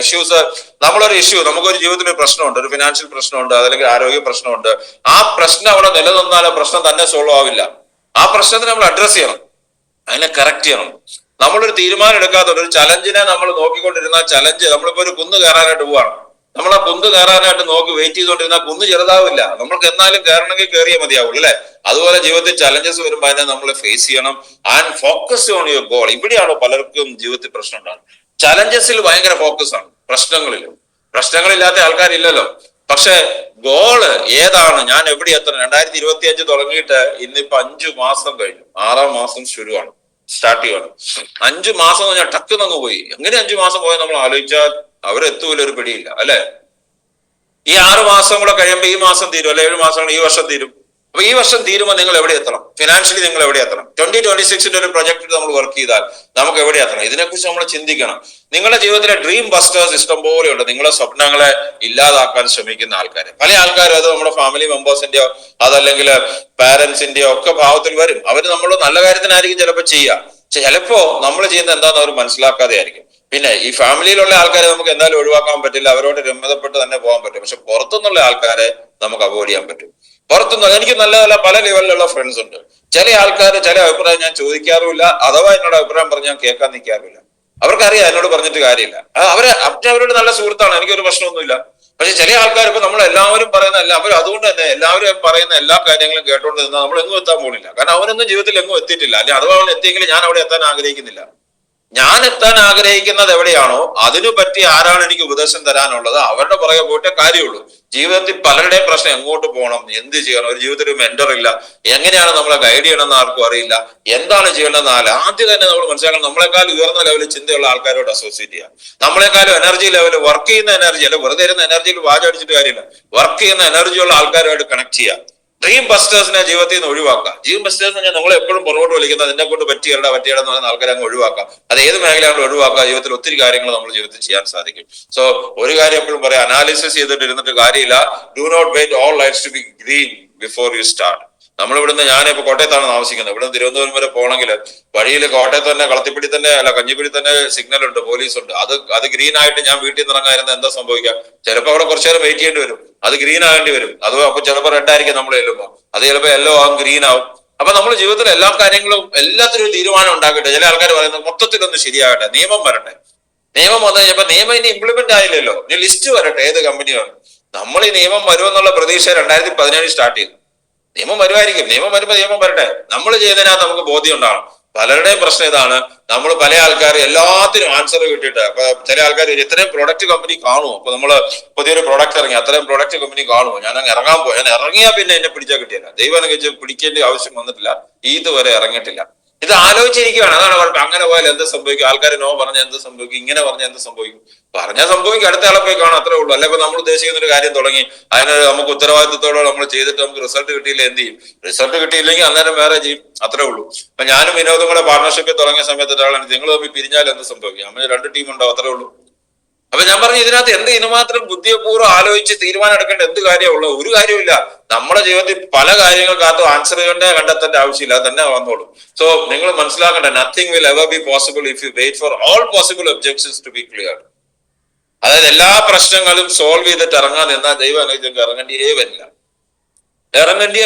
നമുക്കൊരു ജീവിതത്തിൽ ഒരു പ്രശ്നമുണ്ട്, ഒരു ഫിനാൻഷ്യൽ പ്രശ്നമുണ്ട്, അല്ലെങ്കിൽ ആരോഗ്യ പ്രശ്നമുണ്ട്. ആ പ്രശ്നം അവിടെ നിലനിന്നാൽ പ്രശ്നം തന്നെ സോൾവ് ആവില്ല. ആ പ്രശ്നത്തിന് നമ്മൾ അഡ്രസ് ചെയ്യണം, അതിനെ കറക്റ്റ് ചെയ്യണം. നമ്മളൊരു തീരുമാനം എടുക്കാത്ത ഒരു ചലഞ്ചിനെ നമ്മൾ നോക്കിക്കൊണ്ടിരുന്ന ചലഞ്ച്, നമ്മളിപ്പോ ഒരു കുന്ന് കയറാനായിട്ട് പോവാണ്, നമ്മൾ ആ കുന്ന് കയറാനായിട്ട് നോക്കി വെയിറ്റ് ചെയ്തുകൊണ്ടിരുന്ന കുന്ന് ചെറുതാവില്ല. നമ്മൾക്ക് എന്നാലും കയറണമെങ്കിൽ കയറിയേ മതിയാവുള്ളൂ അല്ലെ. അതുപോലെ ജീവിതത്തിൽ ചലഞ്ചസ് വരുമ്പോൾ അതിനെ നമ്മൾ ഫേസ് ചെയ്യണം and focus on your goal. ഇവിടെയാണോ പലർക്കും ജീവിതത്തിൽ പ്രശ്നം ഉണ്ടാകുന്നത്? ചലഞ്ചസിൽ ഭയങ്കര ഫോക്കസ് ആണ്, പ്രശ്നങ്ങളില്ലാത്ത ആൾക്കാരില്ലല്ലോ. പക്ഷെ ഗോള് ഏതാണ്? ഞാൻ എവിടെ എത്തണം? 2025 തുടങ്ങിയിട്ട് ഇന്നിപ്പോ 5 മാസം കഴിഞ്ഞു, 6ാം മാസം സ്റ്റാർട്ട് ചെയ്യണം. 5 മാസം എന്ന് പറഞ്ഞാൽ ടക്കുന്നങ്ങ് പോയി. എങ്ങനെ 5 മാസം പോയാൽ നമ്മൾ ആലോചിച്ചാൽ അവരെത്തൂല, ഒരു പിടിയില്ല അല്ലെ. ഈ 6 മാസം കൂടെ കഴിയുമ്പോൾ ഈ മാസം തീരും, അല്ലെ 7 മാസം ഈ വർഷം തീരും. അപ്പൊ ഈ വർഷം തീരുമ്പോൾ നിങ്ങൾ എവിടെ എത്തണം? ഫിനാൻഷ്യലി നിങ്ങൾ എവിടെ എത്തണം? 2026 ഒരു പ്രൊജക്ട് നമ്മൾ വർക്ക് ചെയ്താൽ നമുക്ക് എവിടെ എത്തണം? ഇതിനെക്കുറിച്ച് നമ്മൾ ചിന്തിക്കണം. നിങ്ങളുടെ ജീവിതത്തിലെ ഡ്രീം ബസ്റ്റേഴ്സ് ഇഷ്ടം പോലെയുണ്ട്. നിങ്ങളെ സ്വപ്നങ്ങളെ ഇല്ലാതാക്കാൻ ശ്രമിക്കുന്ന ആൾക്കാർ. പല ആൾക്കാരും അത് നമ്മുടെ ഫാമിലി മെമ്പേഴ്സിന്റെയോ അതല്ലെങ്കിൽ പാരന്റ്സിന്റെയോ ഒക്കെ ഭാവത്തിൽ വരും. അവര് നമ്മൾ നല്ല കാര്യത്തിനായിരിക്കും ചിലപ്പോൾ ചെയ്യുക. ചിലപ്പോ നമ്മൾ ചെയ്യുന്നത് എന്താണെന്ന് അവർ മനസ്സിലാക്കാതെ ആയിരിക്കും. പിന്നെ ഈ ഫാമിലിയിലുള്ള ആൾക്കാരെ നമുക്ക് എന്തായാലും ഒഴിവാക്കാൻ പറ്റില്ല, അവരോട് രമ്യതപ്പെട്ട് തന്നെ പോകാൻ പറ്റും. പക്ഷെ പുറത്തുനിന്നുള്ള ആൾക്കാരെ നമുക്ക് അവോയ്ഡ് ചെയ്യാൻ പറ്റും. പുറത്തുനിന്ന് എനിക്ക് നല്ല നല്ല പല ലെവലിലുള്ള ഫ്രണ്ട്സ് ഉണ്ട്. ചില ആൾക്കാർ ചില അഭിപ്രായം ഞാൻ ചോദിക്കാറുമില്ല, അഥവാ എന്നോട് അഭിപ്രായം പറഞ്ഞ് ഞാൻ കേൾക്കാൻ നിൽക്കാറില്ല. അവർക്കറിയാം എന്നോട് പറഞ്ഞിട്ട് കാര്യമില്ല. അവരോട് നല്ല സുഹൃത്താണ്, എനിക്കൊരു പ്രശ്നമൊന്നുമില്ല. പക്ഷെ ചില ആൾക്കാർ ഇപ്പൊ നമ്മൾ എല്ലാവരും പറയുന്നതല്ല, അവർ അതുകൊണ്ട് തന്നെ എല്ലാവരും പറയുന്ന എല്ലാ കാര്യങ്ങളും കേട്ടോണ്ട് നിന്നാൽ നമ്മൾ എങ്ങും എത്താൻ പോകുന്നില്ല. കാരണം അവനൊന്നും ജീവിതത്തിൽ എങ്ങും എത്തിയിട്ടില്ല. അല്ലെങ്കിൽ അഥവാ അവൻ എത്തിയെങ്കിലും ഞാൻ അവിടെ എത്താൻ ആഗ്രഹിക്കുന്നില്ല. ഞാൻ എത്താൻ ആഗ്രഹിക്കുന്നത് എവിടെയാണോ അതിനു പറ്റി ആരാണ് എനിക്ക് ഉപദേശം തരാനുള്ളത് അവരുടെ പുറകെ പോയിട്ടേ കാര്യമുള്ളൂ. ജീവിതത്തിൽ പലരുടെയും പ്രശ്നം എങ്ങോട്ട് പോകണം, എന്ത് ചെയ്യണം, ഒരു ജീവിതത്തിൽ ഒരു മെന്റർ ഇല്ല, എങ്ങനെയാണ് നമ്മളെ ഗൈഡ് ചെയ്യണമെന്ന് ആർക്കും അറിയില്ല, എന്താണ് ചെയ്യേണ്ടതെന്ന് ആദ്യം തന്നെ നമ്മൾ മനസ്സിലാക്കണം. നമ്മളെക്കാൾ ഉയർന്ന ലെവലിൽ ചിന്തയുള്ള ആൾക്കാരോട് അസോസിയേറ്റ് ചെയ്യുക. നമ്മളെക്കാളും എനർജി ലെവൽ വർക്ക് ചെയ്യുന്ന എനർജി അല്ല, വെറുതെ ഇരുന്ന എനർജിയിൽ വാചടിച്ചിട്ട് കാര്യമില്ല. വർക്ക് ചെയ്യുന്ന എനർജിയുള്ള ആൾക്കാരുമായിട്ട് കണക്ട് ചെയ്യുക. ഡ്രീം ബസ്റ്റേഴ്സിനെ ജീവിതത്തിൽ നിന്ന് ഒഴിവാക്കുക. ഡ്രീം ബസ്റ്റേഴ്സ് ഞാൻ നിങ്ങൾ എപ്പോഴും പുറകോട്ട് വിളിക്കുന്നത് നിന്നെ കൊണ്ട് പറ്റിയല്ല പറ്റിയതെന്ന് പറയുന്ന ആൾക്കാരെ അങ്ങ് ഒഴിവാക്കാം. അത് ഏത് മേഖലയാണ് ഒഴിവാക്കുക. ജീവിതത്തിൽ ഒത്തിരി കാര്യങ്ങൾ നമ്മൾ ജീവിതത്തിൽ ചെയ്യാൻ സാധിക്കും. സോ ഒരു കാര്യം എപ്പോഴും പറയാം, അനാലിസിസ് ചെയ്തിട്ട് ഇരുന്നിട്ട് കാര്യമില്ല. Do not wait all lights to be green before you start. നമ്മൾ ഇവിടുന്ന്, ഞാനിപ്പോ കോട്ടയത്താണ് താമസിക്കുന്നത്, ഇവിടുന്ന് തിരുവനന്തപുരം വരെ പോകണമെങ്കിൽ വഴിയിൽ കോട്ടയത്ത് തന്നെ കളത്തിപ്പിടി തന്നെ അല്ല കഞ്ഞിപ്പിടി തന്നെ സിഗ്നൽ ഉണ്ട്, പോലീസ് ഉണ്ട്. അത് ഗ്രീൻ ആയിട്ട് ഞാൻ വീട്ടിൽ നിന്ന് ഇറങ്ങാതിരുന്ന എന്താ സംഭവിക്കാം? ചിലപ്പോൾ അവിടെ കുറച്ചു നേരം വെയിറ്റ് ചെയ്യേണ്ടി വരും, അത് ഗ്രീൻ ആകേണ്ടി വരും. അത് അപ്പൊ ചിലപ്പോൾ റെഡ് ആയിരിക്കും നമ്മൾ ചെല്ലുമ്പോൾ, അത് ചിലപ്പോൾ യെല്ലോ ആവും, ഗ്രീൻ ആവും. അപ്പൊ നമ്മൾ ജീവിതത്തിൽ എല്ലാ കാര്യങ്ങളും എല്ലാത്തിനും ഒരു തീരുമാനം ഉണ്ടാക്കട്ടെ. ചില ആൾക്കാർ പറയുന്നത് മൊത്തത്തിലൊന്ന് ശരിയാകട്ടെ, നിയമം വരട്ടെ. നിയമം വന്നു കഴിഞ്ഞപ്പോ നിയമം ഇനി ഇംപ്ലിമെന്റ് ആയില്ലല്ലോ, ഇനി ലിസ്റ്റ് വരട്ടെ ഏത് കമ്പനിയാണ്. നമ്മൾ ഈ നിയമം വരുമെന്നുള്ള പ്രതീക്ഷ 2017 സ്റ്റാർട്ട് ചെയ്തു. നിയമം വരുമായിരിക്കും, നിയമം വരുമ്പോ നിയമം വരട്ടെ. നമ്മൾ ചെയ്തതിനകത്ത് നമുക്ക് ബോധ്യം ഉണ്ടാവണം. പലരുടെയും പ്രശ്നം ഇതാണ്, നമ്മൾ പല ആൾക്കാർ എല്ലാത്തിനും ആൻസർ കിട്ടിയിട്ട്, അപ്പൊ ചില ആൾക്കാർ ഇത്രയും പ്രൊഡക്റ്റ് കമ്പനി കാണുമോ, അപ്പൊ നമ്മള് പുതിയൊരു പ്രൊഡക്റ്റ് ഇറങ്ങി അത്രയും പ്രൊഡക്റ്റ് കമ്പനി കാണുമോ, ഞാൻ അങ്ങ് ഇറങ്ങാൻ പോയി, ഞാൻ ഇറങ്ങിയാൽ പിന്നെ എന്നെ പിടിച്ചാൽ കിട്ടിയില്ല. ദൈവം അനുഗ്രഹിച്ച് പിടിക്കേണ്ട ആവശ്യം വന്നിട്ടില്ല, ഇതുവരെ ഇറങ്ങിയിട്ടില്ല. ഇത് ആലോചിച്ചിരിക്കുകയാണ്. അതാണ് കുഴപ്പം. അങ്ങനെ പോയാൽ എന്ത് സംഭവിക്കും? ആൾക്കാർ നോ പറഞ്ഞാൽ എന്ത് സംഭവിക്കും? ഇങ്ങനെ പറഞ്ഞാൽ എന്ത് സംഭവിക്കും? പറഞ്ഞാൽ സംഭവിക്കും, അടുത്ത ആളെ പോയി കാണാം, അത്രേ ഉള്ളൂ. അല്ലെ ഇപ്പൊ നമ്മൾ ഉദ്ദേശിക്കുന്ന ഒരു കാര്യം തുടങ്ങി അതിന് നമുക്ക് ഉത്തരവാദിത്തത്തോടെ നമ്മൾ ചെയ്തിട്ട് നമുക്ക് റിസൾട്ട് കിട്ടിയില്ല, എന്ത് ചെയ്യും? റിസൾട്ട് കിട്ടിയില്ലെങ്കിൽ അന്നേരം വേറെ ചെയ്യും, അത്രേ ഉള്ളൂ. അപ്പൊ ഞാനും വിനോദം കൂടെ പാർട്ണർഷിപ്പിൽ തുടങ്ങിയ സമയത്ത് ഒരാളാണ്, നിങ്ങൾ തമ്മിൽ പിരിഞ്ഞാൽ എന്ത് സംഭവിക്കും? നമ്മൾ 2 ടീം ഉണ്ടാവും, അത്രേ ഉള്ളൂ. അപ്പൊ ഞാൻ പറഞ്ഞു, ഇതിനകത്ത് ഇതിനുമാത്രം ബുദ്ധിപൂർവ്വം ആലോചിച്ച് തീരുമാനം എടുക്കേണ്ട എന്ത് കാര്യമുള്ളൂ? ഒരു കാര്യമില്ല. നമ്മുടെ ജീവിതത്തിൽ പല കാര്യങ്ങൾക്കകത്തും ആൻസർ കണ്ടെത്തേണ്ട ആവശ്യമില്ല, അത് തന്നെ വന്നോളൂ. സോ നിങ്ങൾ മനസ്സിലാക്കേണ്ട, nothing will ever be possible if you wait for all possible objections to be clear. അതായത് എല്ലാ പ്രശ്നങ്ങളും സോൾവ് ചെയ്തിട്ട് ഇറങ്ങാൻ നിന്നാൽ ദൈവം അനുഗ്രഹിച്ച് ഇറങ്ങേണ്ടിയേ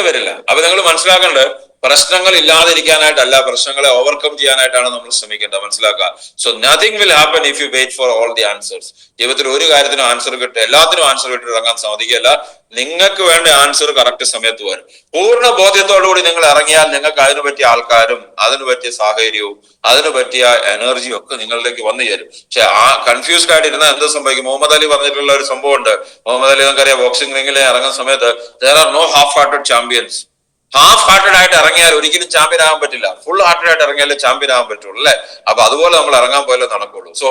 വരില്ല. അപ്പൊ നിങ്ങൾ മനസ്സിലാക്കേണ്ടത്, പ്രശ്നങ്ങൾ ഇല്ലാതിരിക്കാനായിട്ടല്ല, പ്രശ്നങ്ങളെ ഓവർകം ചെയ്യാനായിട്ടാണ് നമ്മൾ ശ്രമിക്കേണ്ടത്. മനസ്സിലാക്കുക. So nothing will happen if you wait for all the answers. ജീവിതത്തിൽ ഒരു കാര്യത്തിനും ആൻസർ കിട്ടുക, എല്ലാത്തിനും ആൻസർ കിട്ടി ഇറങ്ങാൻ സാധിക്കില്ല. നിങ്ങൾക്ക് വേണ്ട ആൻസർ കറക്റ്റ് സമയത്ത് വരും. പൂർണ്ണ ബോധ്യത്തോടുകൂടി നിങ്ങൾ ഇറങ്ങിയാൽ നിങ്ങൾക്ക് അതിനു പറ്റിയ ആൾക്കാരും അതിനു പറ്റിയ സാഹചര്യവും അതിനു പറ്റിയ എനർജിയും ഒക്കെ നിങ്ങളിലേക്ക് വന്നു ചേരും. പക്ഷെ കൺഫ്യൂസ്ഡ് ആയിട്ട് ഇരുന്നാൽ എന്ത് സംഭവിക്കും? മുഹമ്മദ് അലി പറഞ്ഞിട്ടുള്ള ഒരു സംഭവം ഉണ്ട്. മുഹമ്മദ് അലി നമുക്കറിയാം, ബോക്സിംഗ് റിംഗിൽ ഇറങ്ങുന്ന സമയത്ത് there are no half-hearted champions. Half hearted ആയിട്ട് ഇറങ്ങിയാൽ ഒരിക്കലും ചാമ്പ്യൻ ആകാൻ പറ്റില്ല. ഫുൾ ഹാർട്ടഡ് ആയിട്ട് ഇറങ്ങിയാലേ ചാമ്പ്യൻ ആകാൻ പറ്റുള്ളൂ, അല്ലെ? അപ്പൊ അതുപോലെ നമ്മൾ ഇറങ്ങാൻ പോയാലേ നടക്കുള്ളൂ. സോ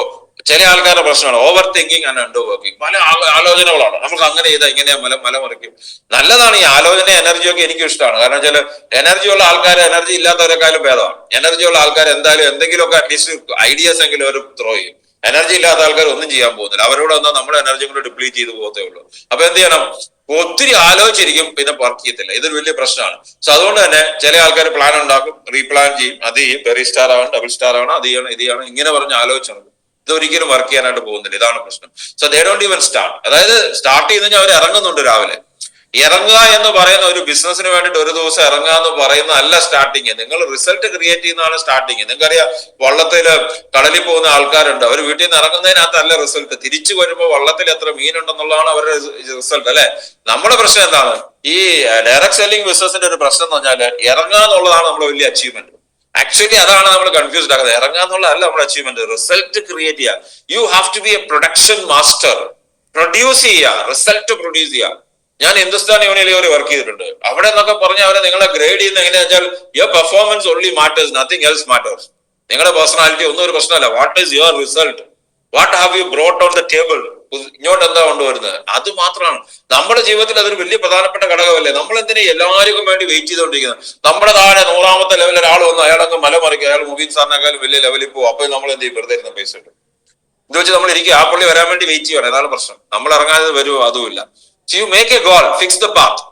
ചില ആൾക്കാരുടെ പ്രശ്നമാണ് over thinking and under working. പല ആലോചനകളാണ്, നമുക്ക് അങ്ങനെ ചെയ്താൽ ഇങ്ങനെയാ മലമറിക്കും. നല്ലതാണ് ഈ ആലോചന, എനർജിയൊക്കെ എനിക്കും ഇഷ്ടമാണ്. കാരണം വെച്ചാൽ എനർജി ഉള്ള ആൾക്കാർ എനർജി ഇല്ലാത്തവരെക്കാളും ഭേദമാണ്. എനർജി ഉള്ള ആൾക്കാർ എന്തായാലും എന്തെങ്കിലുമൊക്കെ അറ്റ്ലീസ്റ്റ് ഐഡിയാസ് എങ്കിലും അവർ ത്രോ ചെയ്യും. എനർജി ഇല്ലാത്ത ആൾക്കാർ ഒന്നും ചെയ്യാൻ പോകുന്നില്ല. അവരോട് വന്നാൽ നമ്മുടെ എനർജി കൂടെ ഡിപ്ലീറ്റ് ചെയ്ത് പോകത്തേ ഉള്ളൂ. അപ്പൊ എന്ത് ചെയ്യണം? ഒത്തിരി ആലോചിച്ചിരിക്കും, പിന്നെ വർക്ക് ചെയ്യത്തില്ല. ഇതൊരു വലിയ പ്രശ്നമാണ്. സോ അതുകൊണ്ട് തന്നെ ചില ആൾക്കാർ പ്ലാൻ ഉണ്ടാക്കും, റീപ്ലാൻ ചെയ്യും, അത് ചെയ്യും, വെറി സ്റ്റാർ ആവണം, ഡബിൾ സ്റ്റാർ ആവണം, അത് ചെയ്യണം, ഇത് ചെയ്യണം, ഇങ്ങനെ പറഞ്ഞ് ആലോചിച്ചാണ്. ഇതൊരിക്കലും വർക്ക് ചെയ്യാനായിട്ട് പോകുന്നില്ല. ഇതാണ് പ്രശ്നം. So they don't even start. അതായത് സ്റ്റാർട്ട് ചെയ്ത് കഴിഞ്ഞാൽ അവർ ഇറങ്ങുന്നുണ്ട് രാവിലെ. ഇറങ്ങുക എന്ന് പറയുന്ന ഒരു ബിസിനസിന് വേണ്ടിയിട്ട് ഒരു ദിവസം ഇറങ്ങുക എന്ന് പറയുന്ന അല്ല സ്റ്റാർട്ടിങ്. നിങ്ങൾ റിസൾട്ട് ക്രിയേറ്റ് ചെയ്യുന്നതാണ് സ്റ്റാർട്ടിങ്. നിങ്ങൾക്കറിയാം, വള്ളത്തില് കടലിൽ പോകുന്ന ആൾക്കാരുണ്ട്, അവർ വീട്ടിൽ നിന്ന് ഇറങ്ങുന്നതിനകത്തല്ല റിസൾട്ട്, തിരിച്ചു വരുമ്പോൾ വള്ളത്തിൽ എത്ര മീനുണ്ടെന്നുള്ളതാണ് അവരുടെ റിസൾട്ട്, അല്ലെ? നമ്മുടെ പ്രശ്നം എന്താണ്? ഈ ഡയറക്ട് സെല്ലിംഗ് ബിസിനസിന്റെ ഒരു പ്രശ്നം എന്ന് പറഞ്ഞാൽ ഇറങ്ങുക എന്നുള്ളതാണ് നമ്മുടെ വലിയ അച്ചീവ്മെന്റ്. ആക്ച്വലി അതാണ് നമ്മൾ കൺഫ്യൂസ്ഡ് ആക്കുന്നത്. ഇറങ്ങുക എന്നുള്ളതല്ല നമ്മുടെ അച്ചീവ്മെന്റ്, റിസൾട്ട് ക്രിയേറ്റ് ചെയ്യുക. You have to be a production master. Produce ചെയ്യുക, റിസൾട്ട് പ്രൊഡ്യൂസ് ചെയ്യുക. ഞാൻ ഹിന്ദുസ്ഥാൻ യൂണിയനിൽ വർക്ക് ചെയ്തിട്ടുണ്ട്. അവിടെ എന്നൊക്കെ പറഞ്ഞാൽ അവരെ നിങ്ങളെ ഗ്രേഡ് ചെയ്യുന്ന എങ്ങനെയാ വെച്ചാൽ, your performance only matters, nothing else matters. നിങ്ങളുടെ പേഴ്സണാലിറ്റി ഒന്നും ഒരു പ്രശ്നമല്ല. What is your result? What have you brought on the table? ഇങ്ങോട്ട് എന്താ കൊണ്ടുവരുന്നത്? അത് മാത്രമാണ് നമ്മുടെ ജീവിതത്തിൽ അതൊരു വലിയ പ്രധാനപ്പെട്ട ഘടകമല്ലേ. നമ്മൾ എന്തിനാ എല്ലാവർക്കും വേണ്ടി വെയിറ്റ് ചെയ്തുകൊണ്ടിരിക്കുന്നത്? നമ്മുടെ താഴെ 100ാമത്തെ ലെവലിൽ ഒരാൾ വന്നു, അയാളങ്ങ് മലമറിക്കും, അയാൾ മുബീൻ സാറിനേക്കാളും വലിയ ലെവലിൽ പോകും. അപ്പൊ നമ്മൾ എന്ത് ചെയ്യും? വെറുതെ ഇരുന്ന പൈസ കിട്ടും ഇത് വെച്ച് നമ്മൾ ഇരിക്കും. ആ പുള്ളി വരാൻ വേണ്ടി വെയിറ്റ് ചെയ്യണം. ഏതാണ് പ്രശ്നം? നമ്മൾ ഇറങ്ങാതെ വരുമോ? അതുമില്ല. So you make A goal, fix the path.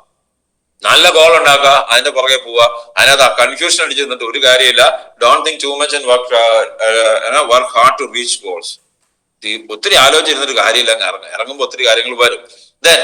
നല്ല ഗോൾ ഉണ്ടാക്കുക, അതിന്റെ പുറകെ പോവുക. അതിനകത്ത് കൺഫ്യൂഷൻ അടിച്ച് നിന്നിട്ട് ഒരു കാര്യമില്ല. Don't think too much and work hard to reach goals. ഒത്തിരി ആലോചിച്ചിരുന്നൊരു കാര്യമില്ല. ഇറങ്ങുമ്പോൾ ഒത്തിരി കാര്യങ്ങൾ വരും. ദെൻ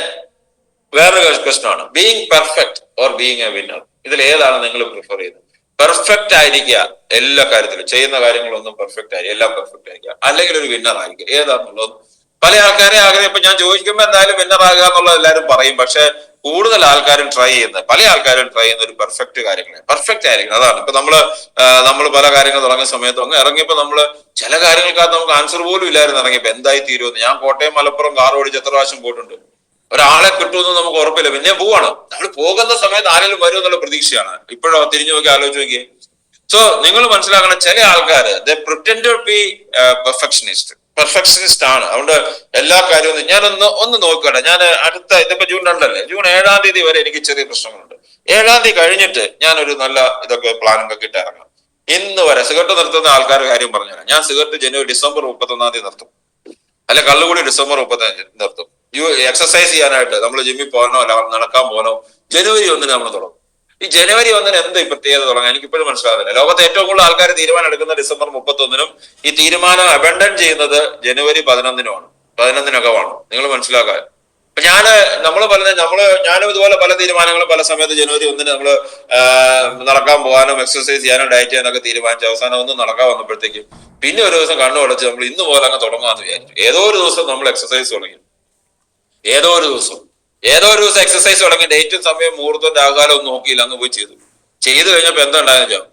വേറൊരു ക്വസ്റ്റൻ ആണ്, being perfect or being A winner. ഇതിൽ ഏതാണ് നിങ്ങൾ പ്രിഫർ ചെയ്യുന്നത്? പെർഫെക്റ്റ് ആയിരിക്കുക എല്ലാ കാര്യത്തിലും, ചെയ്യുന്ന കാര്യങ്ങളൊന്നും പെർഫെക്റ്റ് ആയിരിക്കും, എല്ലാം പെർഫെക്റ്റ് ആയിരിക്കുക, അല്ലെങ്കിൽ ഒരു വിന്നർ ആയിരിക്കുക. ഏതാണെന്നുള്ളത് പല ആൾക്കാരെ ആഗ്രഹം. ഇപ്പൊ ഞാൻ ചോദിക്കുമ്പോൾ എന്തായാലും വിന്നർ ആകുക എന്നുള്ളത് എല്ലാവരും പറയും. പക്ഷെ കൂടുതൽ ആൾക്കാരും ട്രൈ ചെയ്യുന്നത്, പല ആൾക്കാരും ട്രൈ ചെയ്യുന്ന ഒരു പെർഫെക്റ്റ് കാര്യങ്ങൾ, പെർഫെക്റ്റ് ആയിരിക്കണം. അതാണ് ഇപ്പൊ നമ്മൾ പല കാര്യങ്ങൾ തുടങ്ങിയ സമയത്ത് അങ്ങ് ഇറങ്ങിയപ്പോ ചില കാര്യങ്ങൾക്കകത്ത് നമുക്ക് ആൻസർ പോലും ഇല്ലായിരുന്നു. ഇറങ്ങിയപ്പോ എന്തായി തീരുമെന്ന്. ഞാൻ കോട്ടയം മലപ്പുറം കാർ ഓടിച്ച് എത്ര പ്രാവശ്യം പോയിട്ടുണ്ട്. ഒരാളെ കിട്ടുമെന്ന് നമുക്ക് ഉറപ്പില്ല, പിന്നെ പോവാണ്. നമ്മൾ പോകുന്ന സമയത്ത് ആരെങ്കിലും വരും എന്നുള്ള പ്രതീക്ഷയാണ്. ഇപ്പോഴോ തിരിഞ്ഞു നോക്കി ആലോചിച്ച് നോക്കിയേ. സോ നിങ്ങൾ മനസ്സിലാക്കണം, ചില ആൾക്കാർ പ്രിറ്റൻഡ് ടു ബി പെർഫെക്ഷനിസ്റ്റ് ആണ്. അതുകൊണ്ട് എല്ലാ കാര്യവും ഞാനൊന്ന് നോക്കട്ടെ. ഞാൻ ഇതിപ്പോ ജൂൺ 2 അല്ലേ, ജൂൺ 7-ാം തീയതി വരെ എനിക്ക് ചെറിയ പ്രശ്നങ്ങളുണ്ട്. 7-ാം തീയതി കഴിഞ്ഞിട്ട് ഞാനൊരു നല്ല ഇതൊക്കെ പ്ലാനൊക്കെ ഇട്ട് ഇറങ്ങാം. ഇന്ന് വരെ സിഗരറ്റ് നിർത്തുന്ന ആൾക്കാരുടെ കാര്യം പറഞ്ഞുതരാം. ഞാൻ സിഗരറ്റ് ഡിസംബർ 31-ാം തീയതി നിർത്തും, അല്ലെ കള്ളുകൂടി ഡിസംബർ 35 നിർത്തും. എക്സസൈസ് ചെയ്യാനായിട്ട് നമ്മൾ ജിമ്മിൽ പോകാനോ അല്ല നടക്കാൻ പോകാനോ ജനുവരി 1-ന് നമ്മൾ തുടങ്ങും. ഈ ജനുവരി 1-ന് എന്ത് പ്രത്യേകത തുടങ്ങാം? എനിക്കിപ്പോഴും മനസ്സിലാകുന്നില്ല. ലോകത്തെ ഏറ്റവും കൂടുതൽ ആൾക്കാർ തീരുമാനം എടുക്കുന്ന ഡിസംബർ 31-നും ഈ തീരുമാനം അബൻഡൻ ചെയ്യുന്നത് ജനുവരി 11-നുമാണ്, 11-നകമാണ്. നിങ്ങൾ മനസ്സിലാക്കാൻ. അപ്പൊ ഞാനും ഇതുപോലെ പല തീരുമാനങ്ങളും പല സമയത്ത് ജനുവരി 1-ന് നമ്മള് നടക്കാൻ പോകാനും എക്സസൈസ് ചെയ്യാനും ഡയറ്റ് ചെയ്യാനൊക്കെ തീരുമാനിച്ചു. അവസാനം ഒന്നും നടക്കാൻ വന്നപ്പോഴത്തേക്കും പിന്നെ ഒരു ദിവസം കണ്ണു അടച്ച് നമ്മൾ ഇന്ന് പോലെ അങ്ങ് തുടങ്ങാന്ന് വിചാരിച്ചു. ഏതോ ഒരു ദിവസം നമ്മൾ എക്സസൈസ് തുടങ്ങി, ഏതോ ഒരു ദിവസം എക്സസൈസ് തുടങ്ങി. ഡേറ്റും സമയം മുഹൂർത്തം രാകാലം ഒന്നും നോക്കിയില്ല, അങ്ങ് പോയി ചെയ്തു കഴിഞ്ഞപ്പോ എന്താ ഉണ്ടായെന്ന് വെച്ചാൽ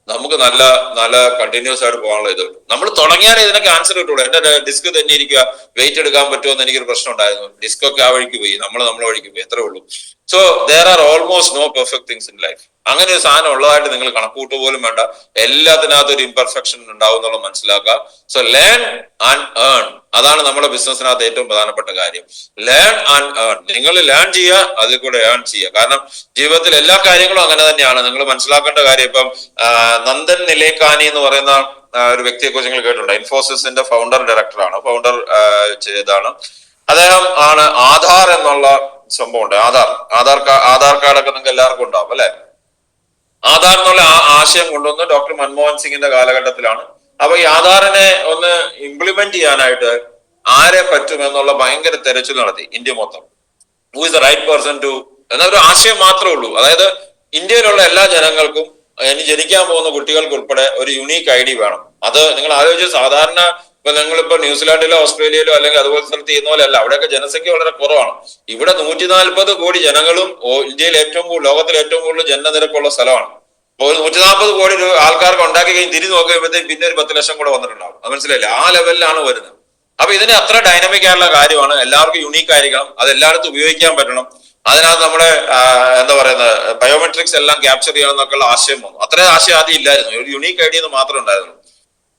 നമുക്ക് നല്ല കണ്ടിന്യൂസ് ആയിട്ട് പോകാനുള്ള ഇത് നമ്മൾ തുടങ്ങിയാൽ ഇതിനൊക്കെ ആൻസർ കിട്ടുള്ളൂ. എന്റെ ഡിസ്ക് തന്നെ ഇരിക്കുക, വെയിറ്റ് എടുക്കാൻ പറ്റുമോ എന്ന് എനിക്കൊരു പ്രശ്നം ഉണ്ടായിരുന്നു. ഡിസ്ക് ഒക്കെ ആ വഴിക്ക് പോയി, നമ്മളെ വഴിക്ക് പോയി, എത്രേ ഉള്ളൂ. So there are almost no perfect things in life. അങ്ങനെ ഒരു സാധനം ഉള്ളതായിട്ട് നിങ്ങൾ കണക്കൂട്ട് പോലും വേണ്ട. എല്ലാത്തിനകത്തും ഒരു ഇംപെർഫെക്ഷൻ ഉണ്ടാവും എന്നുള്ളത് മനസ്സിലാക്കുക. സോ ലേൺ ആൻഡ് ഏൺ, അതാണ് നമ്മുടെ ബിസിനസ്സിനകത്ത് ഏറ്റവും പ്രധാനപ്പെട്ട കാര്യം. Learn and earn. നിങ്ങൾ ലേൺ ചെയ്യുക, അതിൽ കൂടെ ഏൺ ചെയ്യുക. കാരണം ജീവിതത്തിൽ എല്ലാ കാര്യങ്ങളും അങ്ങനെ തന്നെയാണ്. നിങ്ങൾ മനസ്സിലാക്കേണ്ട കാര്യം, ഇപ്പം നന്ദൻ നിലേക്കാനി എന്ന് പറയുന്ന ഒരു വ്യക്തിയെ കുറിച്ച് നിങ്ങൾ കേട്ടിട്ടുണ്ട്. ഇൻഫോസിസിന്റെ ഫൗണ്ടർ ചെയ്താണ് അദ്ദേഹം. ആണ് ആധാർ എന്നുള്ള സംഭവം ഉണ്ട്. ആധാർ കാർഡൊക്കെ നിങ്ങൾക്ക് എല്ലാവർക്കും ഉണ്ടാവും അല്ലെ. ആധാർ എന്നുള്ള ആശയം കൊണ്ടുവന്ന് ഡോക്ടർ മൻമോഹൻ സിംഗിന്റെ കാലഘട്ടത്തിലാണ്. അപ്പൊ ഈ ആധാറിനെ ഒന്ന് ഇംപ്ലിമെന്റ് ചെയ്യാനായിട്ട് ആരെ പറ്റും എന്നുള്ള ഭയങ്കര തെരച്ചിൽ നടത്തി ഇന്ത്യ മൊത്തം. Who is the right person to എന്നൊരു ആശയം മാത്രമേ ഉള്ളൂ. അതായത് ഇന്ത്യയിലുള്ള എല്ലാ ജനങ്ങൾക്കും, ഇനി ജനിക്കാൻ പോകുന്ന കുട്ടികൾക്ക് ഉൾപ്പെടെ ഒരു യുണീക്ക് ഐഡി വേണം. അത് നിങ്ങൾ ആലോചിച്ച്, സാധാരണ ഇപ്പൊ നിങ്ങളിപ്പോ ന്യൂസിലാൻഡിലോ ഓസ്ട്രേലിയയിലോ അല്ലെങ്കിൽ അതുപോലെ സ്ഥലത്ത് ചെയ്യുന്ന പോലെ അല്ല. അവിടെയൊക്കെ ജനസംഖ്യ വളരെ കുറവാണ്. ഇവിടെ 140 കോടി ജനങ്ങളും ഇന്ത്യയിൽ ലോകത്തിലെ ഏറ്റവും കൂടുതൽ ജനനിരക്കുള്ള സ്ഥലമാണ്. അപ്പോൾ 140 കോടി ആൾക്കാർക്ക് ഉണ്ടാക്കി കഴിഞ്ഞ് തിരിഞ്ഞു നോക്കുമ്പോഴത്തേക്കും പിന്നെ ഒരു 10 ലക്ഷം കൂടെ വന്നിട്ടുണ്ടാവും. അത് മനസ്സിലായില്ലേ? ആ ലെവലിലാണ് വരുന്നത്. അപ്പൊ ഇതിന് അത്ര ഡൈനാമിക് ആയിട്ടുള്ള കാര്യമാണ്. എല്ലാവർക്കും യുണീക്ക് ആയിരിക്കണം, അത് എല്ലായിടത്തും ഉപയോഗിക്കാൻ പറ്റണം. അതിനകത്ത് നമ്മുടെ എന്താ പറയുന്നത്, ബയോമെട്രിക്സ് എല്ലാം ക്യാപ്ചർ ചെയ്യണം എന്നൊക്കെയുള്ള ആശയം വന്നു. അത്രയും ആശയം ആദ്യം ഇല്ലായിരുന്നു. ഒരു യുണീക്ക് ഐഡി എന്ന് മാത്രമേ ഉണ്ടായിരുന്നു.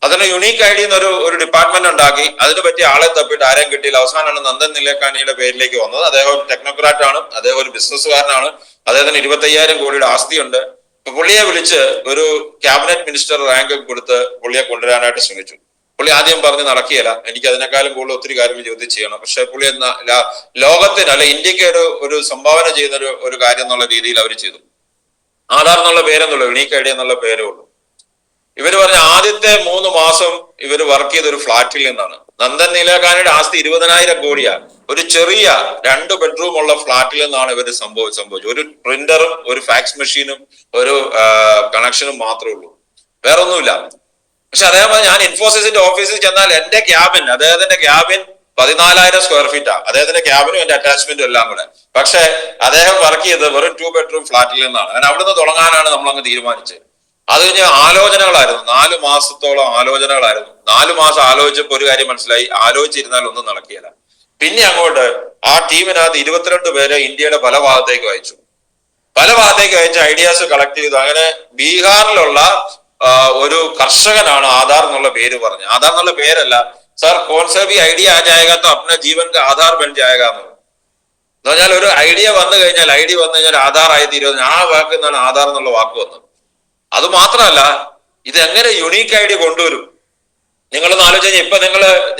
അതിന് യുണീക്ക് ഐഡി എന്നൊരു ഡിപ്പാർട്ട്മെന്റ് ഉണ്ടാക്കി. അതിന് പറ്റിയ ആളെ തപ്പിയിട്ട് ആരെയും കിട്ടിയില്ല. അവസാനമാണ് നന്ദൻ നിലേക്കാനിയുടെ പേരിലേക്ക് വന്നത്. അദ്ദേഹം ഒരു ടെക്നോക്രാറ്റ് ആണ്, അദ്ദേഹം ഒരു ബിസിനസ്സുകാരനാണ്, അദ്ദേഹത്തിന് 25,000 കോടിയുടെ ആസ്തിയുണ്ട്. പുള്ളിയെ വിളിച്ച് ഒരു ക്യാബിനറ്റ് മിനിസ്റ്റർ റാങ്ക് കൊടുത്ത് പുള്ളിയെ കൊണ്ടുവരാനായിട്ട് ശ്രമിച്ചു. പുള്ളി ആദ്യം പറഞ്ഞ് നടക്കുകയില്ല, എനിക്ക് അതിനേക്കാളും കൂടുതൽ ഒത്തിരി കാര്യങ്ങൾ ചോദ്യം ചെയ്യണം. പക്ഷെ പുള്ളി ലോകത്തിന് അല്ലെ ഇന്ത്യക്ക് ഒരു സംഭാവന ചെയ്യുന്ന ഒരു കാര്യം എന്നുള്ള രീതിയിൽ അവർ ചെയ്തു. ആധാർ എന്നുള്ള പേരെന്നുള്ളൂ, യുണീക്ക് ഐഡി എന്നുള്ള പേരേ ഉള്ളൂ. ഇവര് പറഞ്ഞ ആദ്യത്തെ 3 മാസം ഇവര് വർക്ക് ചെയ്ത ഒരു ഫ്ലാറ്റിൽ നിന്നാണ്. നന്ദൻ നീലേക്കാനിയുടെ ആസ്തി 20,000 കോടിയാണ്. ഒരു ചെറിയ 2 ബെഡ്റൂം ഉള്ള ഫ്ലാറ്റിൽ നിന്നാണ് ഇവര് സംഭവിച്ചു. ഒരു പ്രിന്ററും ഒരു ഫാക്സ് മെഷീനും ഒരു കണക്ഷനും മാത്രമേ ഉള്ളൂ, വേറെ ഒന്നുമില്ല. പക്ഷെ അതേപോലെ ഞാൻ ഇൻഫോസിസിന്റെ ഓഫീസിൽ ചെന്നാൽ എന്റെ ക്യാബിൻ, അദ്ദേഹത്തിന്റെ ക്യാബിൻ 14,000 സ്ക്വയർ ഫീറ്റാ. അദ്ദേഹത്തിന്റെ ക്യാബിനും എന്റെ അറ്റാച്ച്മെന്റും എല്ലാം കൂടെ. പക്ഷെ അദ്ദേഹം വർക്ക് ചെയ്തത് വെറും 2 ബെഡ്റൂം ഫ്ലാറ്റിൽ നിന്നാണ്. അങ്ങനെ അവിടുന്ന് തുടങ്ങാനാണ് നമ്മൾ അങ്ങ് തീരുമാനിച്ചത്. അത് കഴിഞ്ഞ് ആലോചനകളായിരുന്നു, 4 മാസത്തോളം ആലോചനകളായിരുന്നു. 4 മാസം ആലോചിച്ചപ്പോൾ ഒരു കാര്യം മനസ്സിലായി, ആലോചിച്ചിരുന്നാൽ ഒന്നും നടക്കുകയില്ല. പിന്നെ അങ്ങോട്ട് ആ ടീമിനകത്ത് 22 പേരെ ഇന്ത്യയുടെ പല ഭാഗത്തേക്ക് അയച്ചു. ഐഡിയാസ് കളക്ട് ചെയ്തു. അങ്ങനെ ബീഹാറിലുള്ള ഒരു കർഷകനാണ് ആധാർ എന്നുള്ള പേര് പറഞ്ഞത്. ആധാർ എന്നുള്ള പേരല്ല, सर कौन सा भी आइडिया आ जाएगा तो अपने जीवन का आधार बन जाएगा എന്ന് പറഞ്ഞാൽ ഒരു ഐഡിയ വന്നു കഴിഞ്ഞാൽ ആധാർ ആയി തീരുമെന്ന് ആ വാക്ക് എന്നാണ് ആധാർ എന്നുള്ള വാക്ക് വന്നത്. അത് മാത്രമല്ല ഇത് എങ്ങനെ യുണീക്ക് ഐഡിയ കൊണ്ടുവരും നിങ്ങളൊന്ന് ആലോചിച്ച് കഴിഞ്ഞാൽ ഇപ്പൊ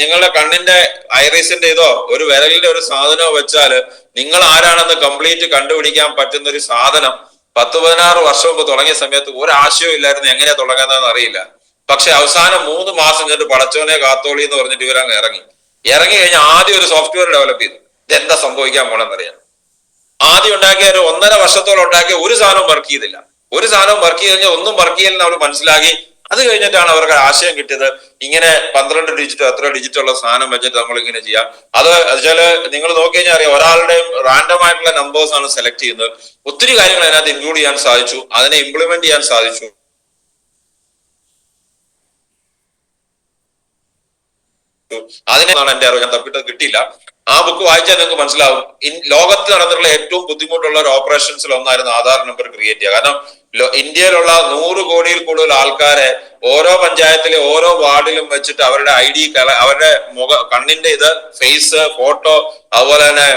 നിങ്ങളുടെ കണ്ണിന്റെ ഐറിസിന്റെ ഇതോ ഒരു വിരലിന്റെ ഒരു സാധനമോ വെച്ചാല് നിങ്ങൾ ആരാണെന്ന് കംപ്ലീറ്റ് കണ്ടുപിടിക്കാൻ പറ്റുന്ന ഒരു സാധനം 10-16 വർഷം മുമ്പ് തുടങ്ങിയ സമയത്ത് ഒരാശയവും ഇല്ലായിരുന്നു എങ്ങനെയാ തുടങ്ങുന്നതെന്ന് അറിയില്ല. പക്ഷെ അവസാനം 3 മാസം കഴിഞ്ഞിട്ട് പടച്ചോനെ കാത്തോളി എന്ന് പറഞ്ഞിട്ട് ഇവരങ്ങ് ഇറങ്ങി കഴിഞ്ഞാൽ ആദ്യം ഒരു സോഫ്റ്റ്വെയർ ഡെവലപ്പ് ചെയ്തു. ഇതെന്താ സംഭവിക്കാൻ പോണെന്നറിയാം. ആദ്യം ഉണ്ടാക്കിയ ഒരു 1.5 വർഷത്തോളം ഉണ്ടാക്കിയ ഒരു സാധനവും വർക്ക് ചെയ്തില്ല. ഒരു സാധനവും വർക്ക് ചെയ്ത് കഴിഞ്ഞാൽ ഒന്നും വർക്ക് ചെയ്യില്ലെന്ന് അവർ മനസ്സിലാക്കി. അത് കഴിഞ്ഞിട്ടാണ് അവർക്ക് ആശയം കിട്ടിയത് ഇങ്ങനെ 12 ഡിജിറ്റോ എത്ര ഡിജിറ്റുള്ള സാധനം വെച്ചിട്ട് നമ്മൾ ഇങ്ങനെ ചെയ്യാം. അത് വെച്ചാല് നിങ്ങൾ നോക്കി കഴിഞ്ഞാൽ അറിയാം ഒരാളുടെയും റാൻഡം ആയിട്ടുള്ള നമ്പേഴ്സ് ആണ് സെലക്ട് ചെയ്യുന്നത്. ഒത്തിരി കാര്യങ്ങൾ അതിനകത്ത് ഇൻക്ലൂഡ് ചെയ്യാൻ സാധിച്ചു, അതിനെ ഇംപ്ലിമെന്റ് ചെയ്യാൻ സാധിച്ചു. അതിനാണ് എന്റെ അറിവ്. ഞാൻ തപ്പിട്ട് കിട്ടിയില്ല. ആ ബുക്ക് വായിച്ചാൽ നിങ്ങൾക്ക് മനസ്സിലാവും ലോകത്ത് നടന്നിട്ടുള്ള ഏറ്റവും ബുദ്ധിമുട്ടുള്ള ഒരു ഓപ്പറേഷൻസിൽ ഒന്നായിരുന്നു ആധാർ നമ്പർ ക്രിയേറ്റ് ചെയ്യുക. കാരണം ഇന്ത്യയിലുള്ള 100 കോടിയിൽ കൂടുതൽ ആൾക്കാരെ ഓരോ പഞ്ചായത്തിലെ ഓരോ വാർഡിലും വെച്ചിട്ട് അവരുടെ ID അവരുടെ കണ്ണിന്റെ ഇത് ഫേസ് ഫോട്ടോ അതുപോലെ തന്നെ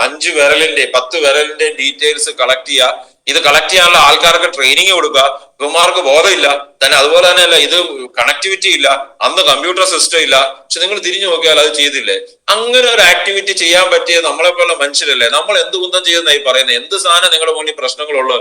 5 വിരലിന്റെ 10 വിരലിന്റെ ഡീറ്റെയിൽസ് കളക്ട് ചെയ്യുക. ഇത് കളക്ട് ചെയ്യാനുള്ള ആൾക്കാർക്ക് ട്രെയിനിങ് കൊടുക്കുക. ഇവന്മാർക്ക് ബോധമില്ല തന്നെ. അതുപോലെ തന്നെയല്ല ഇത് കണക്ടിവിറ്റി ഇല്ല, അന്ന് കമ്പ്യൂട്ടർ സിസ്റ്റം ഇല്ല. പക്ഷെ നിങ്ങൾ തിരിഞ്ഞു നോക്കിയാൽ അത് ചെയ്തില്ലേ? അങ്ങനെ ഒരു ആക്ടിവിറ്റി ചെയ്യാൻ പറ്റിയ നമ്മളെ പോലുള്ള മനുഷ്യരല്ലേ? നമ്മൾ എന്ത് കുന്തം ചെയ്യുന്നതായി പറയുന്നത്? എന്ത് സാധനം നിങ്ങളുടെ മുന്നിൽ പ്രശ്നങ്ങളുള്ളൂ?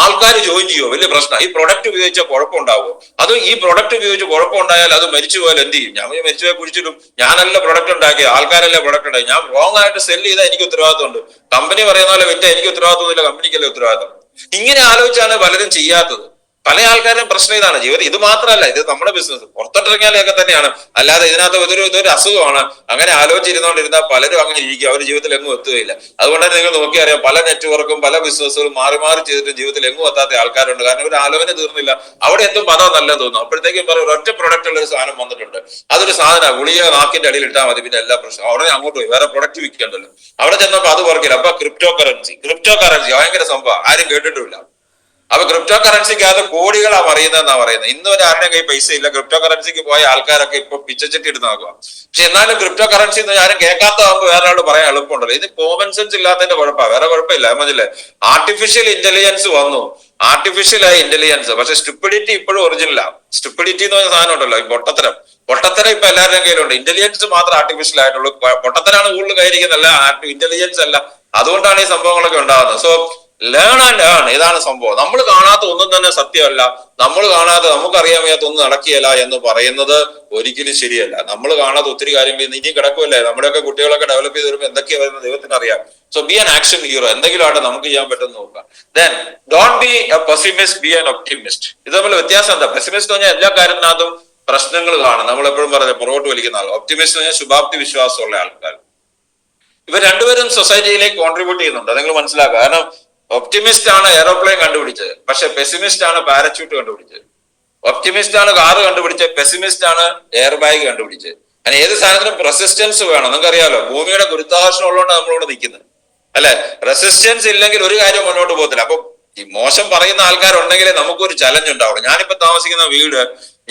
ആൾക്കാർ ജോയിൻ ചെയ്യുമോ? വലിയ പ്രശ്നം. ഈ പ്രൊഡക്റ്റ് ഉപയോഗിച്ചാൽ കുഴപ്പമുണ്ടാവുമോ? അത് ഈ പ്രൊഡക്റ്റ് ഉപയോഗിച്ച് കുഴപ്പമുണ്ടായാൽ അത് മരിച്ചു പോയാൽ എന്ത് ചെയ്യും? ഞാൻ മരിച്ചുപോയി കുഴിച്ചിടും. ഞാനല്ല പ്രൊഡക്റ്റ് ഉണ്ടാക്കിയത്, ആൾക്കാരല്ലേ പ്രൊഡക്റ്റ് ഉണ്ടാക്കി. ഞാൻ റോങ് ആയിട്ട് സെല് ചെയ്താൽ എനിക്ക് ഉത്തരവാദിത്തമുണ്ട്. കമ്പനി പറയുന്ന പോലെ വിറ്റ എനിക്ക് ഉത്തരവാദിത്തമില്ല, കമ്പനിക്കല്ലേ ഉത്തരവാദിത്തം. ഇങ്ങനെ ആലോചിച്ചാണ് പലരും ചെയ്യാത്തത്. പല ആൾക്കാരും പ്രശ്നം ഇതാണ്. ജീവിതം ഇത് മാത്രമല്ല, ഇത് നമ്മുടെ ബിസിനസ് പുറത്തോട്ടിറങ്ങിയാലൊക്കെ തന്നെയാണ്. അല്ലാതെ ഇതിനകത്ത് ഇതൊരു അസുഖമാണ്. അങ്ങനെ ആലോചിച്ചിരുന്നോണ്ടിരുന്നാൽ പലരും അങ്ങനെ ഇരിക്കും, അവർ ജീവിതത്തിൽ എങ്ങും എത്തുകയില്ല. അതുകൊണ്ട് തന്നെ നിങ്ങൾ നോക്കിയറിയാം പല നെറ്റ്വർക്കും പല ബിസിനസ്സുകളും മാറി മാറി ചെയ്തിട്ട് ജീവിതത്തിൽ എങ്ങും എത്താത്ത ആൾക്കാരുണ്ട്. കാരണം ഒരു ആലോചന തീർന്നില്ല. അവിടെ എത്തും അതാ നല്ലതെന്ന് തോന്നുന്നു. അപ്പോഴത്തേക്കും പറയും ഒറ്റ പ്രൊഡക്റ്റ് ഉള്ള ഒരു സാധനം വന്നിട്ടുണ്ട്, അതൊരു സാധനം ഗുളിക നാക്കിന്റെ അടിയിൽ ഇട്ടാൽ മതി, പിന്നെ എല്ലാ പ്രശ്നം അവിടെ അങ്ങോട്ട് പോയി വേറെ പ്രൊഡക്റ്റ് വിൽക്കണ്ടല്ലോ. അവിടെ ചെന്നപ്പോ അത് വർക്കില്ല. അപ്പൊ ക്രിപ്റ്റോ കറൻസി ഭയങ്കര സംഭവം, ആരും കേട്ടിട്ടില്ല. അപ്പൊ ക്രിപ്റ്റോ കറൻസിക്കകത്ത് കോടികളാ മറിയുന്നതെന്നാ പറയുന്നത്. ഇന്ന് ഒരു ആരുടെയും കൈ പൈസ ഇല്ല. ക്രിപ്റ്റോ കറൻസിക്ക് പോയ ആൾക്കാരൊക്കെ ഇപ്പൊ പിച്ചച്ചട്ടി എടുത്ത് നോക്കുക. പക്ഷെ എന്നാലും ക്രിപ്റ്റോ കറൻസി എന്ന് ആരും കേൾക്കാത്തതാകുമ്പോൾ വേറെ ആൾ പറയാൻ എളുപ്പമുണ്ടല്ലോ. ഇത് കോമൺ സെൻസ് ഇല്ലാത്തതിന്റെ കുഴപ്പമാണ്, വേറെ കുഴപ്പമില്ല. മനസ്സിലെ ആർട്ടിഫിഷ്യൽ ഇന്റലിജൻസ് വന്നു, ആർട്ടിഫിഷ്യൽ ആയി ഇന്റലിജൻസ്. പക്ഷെ സ്റ്റുപ്പിഡിറ്റി ഇപ്പോഴും ഒറിജിനലാണ്. സ്റ്റുപ്പിഡിറ്റി എന്ന് പറഞ്ഞ സാധനം ഉണ്ടല്ലോ, ഈ പൊട്ടത്തരം ഇപ്പൊ എല്ലാവരുടെയും കയ്യിലുണ്ട്. ഇന്റലിജൻസ് മാത്രം ആർട്ടിഫിഷ്യൽ ആയിട്ടുള്ളൂ. പൊട്ടത്തരാണ് കൂടുതൽ കയ്യിരിക്കുന്നല്ല, ഇന്റലിജൻസ് അല്ല. അതുകൊണ്ടാണ് ഈ സംഭവങ്ങളൊക്കെ ഉണ്ടാകുന്നത്. സോ ലേൺ ആൻഡ് ഏൺ, ഇതാണ് സംഭവം. നമ്മൾ കാണാത്ത ഒന്നും തന്നെ സത്യമല്ല. നമ്മൾ കാണാത്ത നമുക്കറിയാൻ വയ്യാത്ത ഒന്നും നടക്കുകയില്ല എന്ന് പറയുന്നത് ഒരിക്കലും ശരിയല്ല. നമ്മൾ കാണാത്ത ഒത്തിരി കാര്യങ്ങൾ ഇനിയും കിടക്കുമല്ലേ. നമ്മുടെയൊക്കെ കുട്ടികളൊക്കെ ഡെവലപ്പ് ചെയ്ത് വരുമ്പോൾ എന്തൊക്കെയാ വരുന്നത് ദൈവത്തിന് അറിയാം. So B an action hero. എന്തെങ്കിലും ആട്ടെ നമുക്ക് ചെയ്യാൻ പറ്റുന്ന നോക്കാം. Then don't be A pessimist, B an optimist. ഇത് തമ്മിൽ വ്യത്യാസം എന്താ? പെസിമിസ്റ്റ് പറഞ്ഞാൽ എല്ലാ കാര്യത്തിനകത്തും പ്രശ്നങ്ങൾ കാണും, നമ്മൾ എപ്പോഴും പറഞ്ഞ പുറകോട്ട് വലിക്കുന്ന ആൾ. ഒപ്റ്റിമിസ്റ്റ് പറഞ്ഞാൽ ശുഭാപ്തി വിശ്വാസമുള്ള ആൾക്കാർ. ഇവർ രണ്ടുപേരും സൊസൈറ്റിയിലേക്ക് കോൺട്രിബ്യൂട്ട് ചെയ്യുന്നുണ്ട്, നിങ്ങൾ മനസ്സിലാക്കുക. കാരണം ഒപ്റ്റിമിസ്റ്റ് ആണ് എയറോപ്ലെയിൻ കണ്ടുപിടിച്ചത്, പക്ഷെ പെസിമിസ്റ്റ് ആണ് പാരച്യൂട്ട് കണ്ടുപിടിച്ചത്. ഒപ്റ്റിമിസ്റ്റ് ആണ് കാറ് കണ്ടുപിടിച്ചത്, പെസിമിസ്റ്റ് ആണ് എയർ ബാഗ് കണ്ടുപിടിച്ചത്. അങ്ങനെ ഏത് സാധനത്തിനും റെസിസ്റ്റൻസ് വേണം. നിങ്ങൾക്ക് അറിയാലോ, ഭൂമിയുടെ ഗുരുത്വാകർഷണം ഉള്ളതുകൊണ്ട് നമ്മളിവിടെ നിൽക്കുന്നത് അല്ലെ. റെസിസ്റ്റൻസ് ഇല്ലെങ്കിൽ ഒരു കാര്യം മുന്നോട്ട് പോകത്തില്ല. അപ്പൊ ഈ മോശം പറയുന്ന ആൾക്കാരുണ്ടെങ്കിലേ നമുക്കൊരു ചലഞ്ച് ഉണ്ടാവുള്ളൂ. ഞാനിപ്പോ താമസിക്കുന്ന വീട്,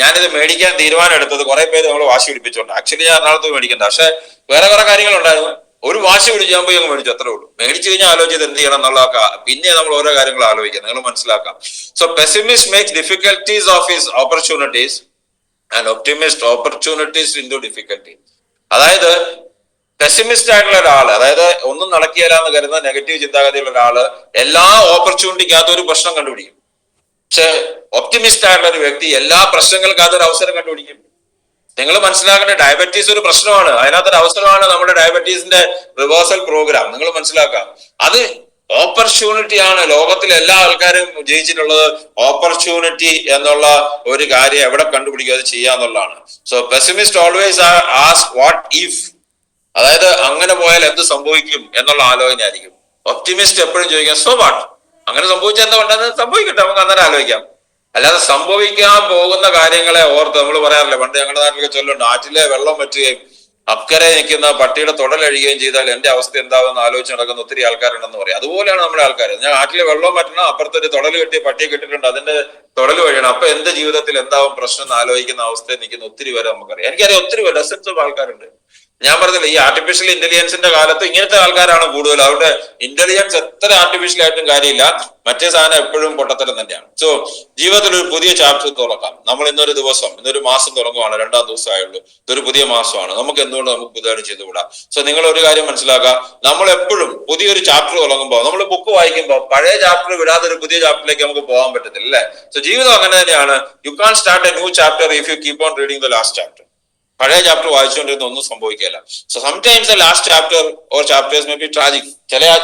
ഞാനിത് മേടിക്കാൻ തീരുമാനം എടുത്തത് കുറെ പേര് നമ്മൾ വാശി പിടിപ്പിച്ചോണ്ട്. ആക്ച്വലി ഞാൻ എറണാകുളത്ത് മേടിക്കണ്ട, പക്ഷെ വേറെ കുറെ കാര്യങ്ങളുണ്ടായിരുന്നു. ഒരു വാശി പിടിച്ചാൽ പോയി അങ്ങ് മേടിച്ചു, അത്രേ ഉള്ളൂ. മേടിച്ചു കഴിഞ്ഞാൽ ആലോചിച്ചത് എന്ത് ചെയ്യണം എന്നുള്ളതൊക്കെ പിന്നെ നമ്മൾ ഓരോ കാര്യങ്ങൾ ആലോചിക്കാം. നിങ്ങൾ മനസ്സിലാക്കാം. So pessimist makes difficulties of his opportunities and optimist opportunities in to difficulty. അതായത് പെസിമിസ്റ്റ് ആയിട്ടുള്ള ഒരാള്, അതായത് ഒന്നും നടക്കില്ല എന്ന് കരുതുന്ന നെഗറ്റീവ് ചിന്താഗതിയുള്ള ഒരാള് എല്ലാ ഓപ്പർച്യൂണിറ്റിക്കകത്തും ഒരു പ്രശ്നം കണ്ടുപിടിക്കും. പക്ഷെ ഒപ്റ്റിമിസ്റ്റ് ആയിട്ടുള്ള ഒരു വ്യക്തി എല്ലാ പ്രശ്നങ്ങൾക്കകത്തൊരു അവസരം കണ്ടുപിടിക്കും. നിങ്ങൾ മനസ്സിലാക്കേണ്ട, ഡയബറ്റീസ് ഒരു പ്രശ്നമാണ്, അതിനകത്തൊരു അവസരമാണ് നമ്മുടെ ഡയബറ്റീസിന്റെ റിവേഴ്സൽ പ്രോഗ്രാം. നിങ്ങൾ മനസ്സിലാക്കാം, അത് ഓപ്പർച്യൂണിറ്റി ആണ്. ലോകത്തിലെ എല്ലാ ആൾക്കാരും ജയിച്ചിട്ടുള്ളത് ഓപ്പർച്യൂണിറ്റി എന്നുള്ള ഒരു കാര്യം എവിടെ കണ്ടുപിടിക്കുക, അത് ചെയ്യാന്നുള്ളതാണ്. So pessimist always ask what if, അതായത് അങ്ങനെ പോയാൽ എന്ത് സംഭവിക്കും എന്നുള്ള ആലോചനയായിരിക്കും. ഒപ്റ്റിമിസ്റ്റ് എപ്പോഴും ചോദിക്കാം സോ വാട്ട്, അങ്ങനെ സംഭവിച്ചാൽ എന്താ ഉണ്ടെന്ന് സംഭവിക്കട്ടെ, നമുക്ക് അന്നേരം ആലോചിക്കാം. അല്ലാതെ സംഭവിക്കാൻ പോകുന്ന കാര്യങ്ങളെ ഓർത്ത് നമ്മൾ പറയാറില്ല. പണ്ട് ഞങ്ങളുടെ നാട്ടിലൊക്കെ ചൊല്ലുണ്ട്, ആറ്റിലെ വെള്ളം വറ്റുകയും അക്കരെ നിൽക്കുന്ന പട്ടിയുടെ തൊടലഴിയുകയും ചെയ്താൽ എന്റെ അവസ്ഥ എന്താവെന്ന് ആലോചിച്ച് നടക്കുന്ന ഒത്തിരി ആൾക്കാരുണ്ടെന്ന് പറയും. അതുപോലെയാണ് നമ്മുടെ ആൾക്കാർ. ഞാൻ നാട്ടിലെ വെള്ളം പറ്റണം, അപ്പുറത്തൊരു തൊടൽ കെട്ടി പട്ടിയെ കെട്ടിട്ടുണ്ട്, അതിന്റെ തൊടൽ വഴിയണം. അപ്പൊ എന്റെ ജീവിതത്തിൽ എന്താവും പ്രശ്നം എന്ന് ആലോചിക്കുന്ന അവസ്ഥയിൽ നിൽക്കുന്ന ഒത്തിരി പേരെ നമുക്കറിയാം. എനിക്കറിയാം ഒത്തിരി ഡസൻസ് ഓഫ് ആൾക്കാരുണ്ട്. ഞാൻ പറഞ്ഞില്ല, ഈ ആർട്ടിഫിഷ്യൽ ഇന്റലിജൻസിന്റെ കാലത്ത് ഇങ്ങനത്തെ ആൾക്കാരാണ് കൂടുതൽ. അവരുടെ ഇന്റലിജൻസ് എത്ര ആർട്ടിഫിഷ്യൽ ആയിട്ടും കാര്യമില്ല, മറ്റേ സാധനം എപ്പോഴും പൊട്ടത്തരം തന്നെയാണ്. സോ ജീവിതത്തിൽ ഒരു പുതിയ ചാപ്റ്റർ തുറക്കാം. നമ്മൾ ഇന്നൊരു മാസം തുടങ്ങുവാണ്, 2ാം ദിവസമായുള്ളൂ. ഇതൊരു പുതിയ മാസമാണ്. നമുക്ക് എന്തുകൊണ്ട് നമുക്ക് പുതുതായിട്ട് ചെയ്തുകൂടാ? സോ നിങ്ങൾ ഒരു കാര്യം മനസ്സിലാക്കുക, നമ്മൾ എപ്പോഴും പുതിയൊരു ചാപ്റ്റർ തുടങ്ങുമ്പോൾ, നമ്മൾ ബുക്ക് വായിക്കുമ്പോൾ പഴയ ചാപ്റ്റർ വിടാതെ ഒരു പുതിയ ചാപ്റ്ററിലേക്ക് നമുക്ക് പോകാൻ പറ്റത്തില്ല, അല്ലേ? സോ ജീവിതം അങ്ങനെ തന്നെയാണ്. You can start a new chapter if you keep on reading the last chapter. പഴയ ചാപ്റ്റർ വായിച്ചുകൊണ്ടിരുന്ന ഒന്നും സംഭവിക്കില്ല. So sometimes the last chapter or chapters may be tragic.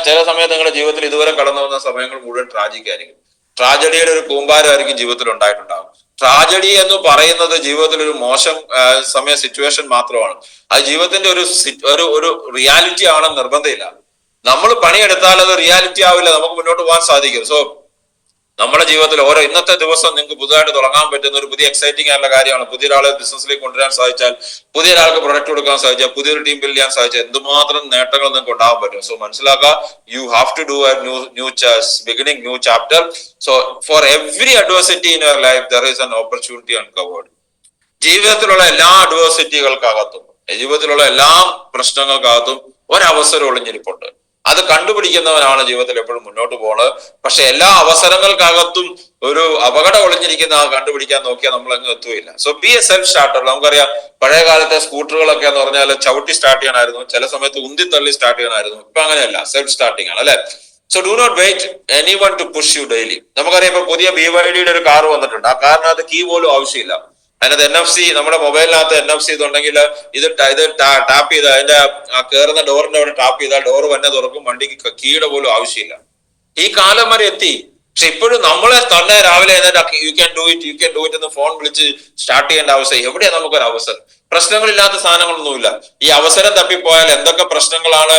ചില സമയത്ത് നിങ്ങളുടെ ജീവിതത്തിൽ ഇതുവരെ കടന്നു വന്ന സമയങ്ങൾ മുഴുവൻ ട്രാജിക് ആയിരിക്കും. ട്രാജഡിയുടെ ഒരു കൂമ്പാരമായിരിക്കും ജീവിതത്തിൽ ഉണ്ടായിട്ടുണ്ടാകും. ട്രാജഡി എന്ന് പറയുന്നത് ജീവിതത്തിൽ ഒരു മോശം സിറ്റുവേഷൻ മാത്രമാണ്. അത് ജീവിതത്തിന്റെ ഒരു റിയാലിറ്റി ആണെന്ന് നിർബന്ധമില്ല. നമ്മൾ പണിയെടുത്താൽ അത് റിയാലിറ്റി ആവില്ല, നമുക്ക് മുന്നോട്ട് പോകാൻ സാധിക്കും. സോ നമ്മുടെ ജീവിതത്തിൽ ഇന്നത്തെ ദിവസം നിങ്ങൾക്ക് പുതുതായിട്ട് തുടങ്ങാൻ പറ്റുന്ന ഒരു പുതിയ എക്സൈറ്റിംഗ് ആയിട്ടുള്ള കാര്യമാണ്. പുതിയൊരാളെ ബിസിനസ്സിലേക്ക് കൊണ്ടുവരാൻ സാധിച്ചാൽ, പുതിയൊരാൾക്ക് പ്രൊഡക്റ്റ് കൊടുക്കാൻ സാധിച്ചാൽ, പുതിയൊരു ടീം ബിൽഡ് ചെയ്യാൻ സാധിച്ചാൽ എന്തുമാത്രം നേട്ടങ്ങൾ നിങ്ങൾക്ക് ഉണ്ടാകാൻ പറ്റും. സോ മനസ്സിലാക്കുക, you have to do a new chapter. So for every adversity in your life there is an opportunity uncovered. ജീവിതത്തിലുള്ള എല്ലാ അഡ്വേഴ്സിറ്റികൾക്കകത്തും, ജീവിതത്തിലുള്ള എല്ലാ പ്രശ്നങ്ങൾക്കകത്തും ഒരവസരം ഒളിഞ്ഞിരിപ്പുണ്ട്. അത് കണ്ടുപിടിക്കുന്നവനാണ് ജീവിതത്തിൽ എപ്പോഴും മുന്നോട്ട് പോകുന്നത്. പക്ഷെ എല്ലാ അവസരങ്ങൾക്കകത്തും ഒരു അപകടം ഒളിഞ്ഞിരിക്കുന്ന കണ്ടുപിടിക്കാൻ നോക്കിയാൽ നമ്മൾ അങ്ങ് എത്തുകയില്ല. So be a self starter. നമുക്കറിയാം, പഴയ കാലത്തെ സ്കൂട്ടറുകളൊക്കെ എന്ന് പറഞ്ഞാൽ ചവിട്ടി സ്റ്റാർട്ട് ചെയ്യാനായിരുന്നു, ചില സമയത്ത് ഉന്തിത്തള്ളി സ്റ്റാർട്ട് ചെയ്യാനായിരുന്നു. ഇപ്പൊ അങ്ങനെയല്ല, സെൽഫ് സ്റ്റാർട്ടിംഗ് ആണ്, അല്ലെ? So do not wait anyone to push you daily. നമുക്കറിയാം, ഇപ്പൊ പുതിയ BYD ഒരു കാർ വന്നിട്ടുണ്ട്. ആ കാറിനകത്ത് കീ പോലും ആവശ്യമില്ല. അതിനകത്ത് NFC, നമ്മുടെ മൊബൈലിനകത്ത് NFC ഇതുണ്ടെങ്കിൽ ഇത് ടാപ്പ് ചെയ്ത് അതിന്റെ ആ കയറുന്ന ഡോറിന്റെ അവിടെ ടാപ്പ് ചെയ്താൽ ഡോർ തന്നെ തുറക്കും. വണ്ടിക്ക് കീയുടെ പോലും ആവശ്യമില്ല. ഈ കാലം വരെ എത്തി. പക്ഷെ ഇപ്പോഴും നമ്മളെ തന്നെ രാവിലെ യു ക്യാൻ ഡു ഇറ്റ് എന്ന് ഫോൺ വിളിച്ച് സ്റ്റാർട്ട് ചെയ്യേണ്ട അവസ്ഥ. എവിടെയാണ് നമുക്കൊരു അവസരം? പ്രശ്നങ്ങളില്ലാത്ത സാധനങ്ങളൊന്നുമില്ല. ഈ അവസരം തപ്പിപ്പോയാൽ എന്തൊക്കെ പ്രശ്നങ്ങളാണ്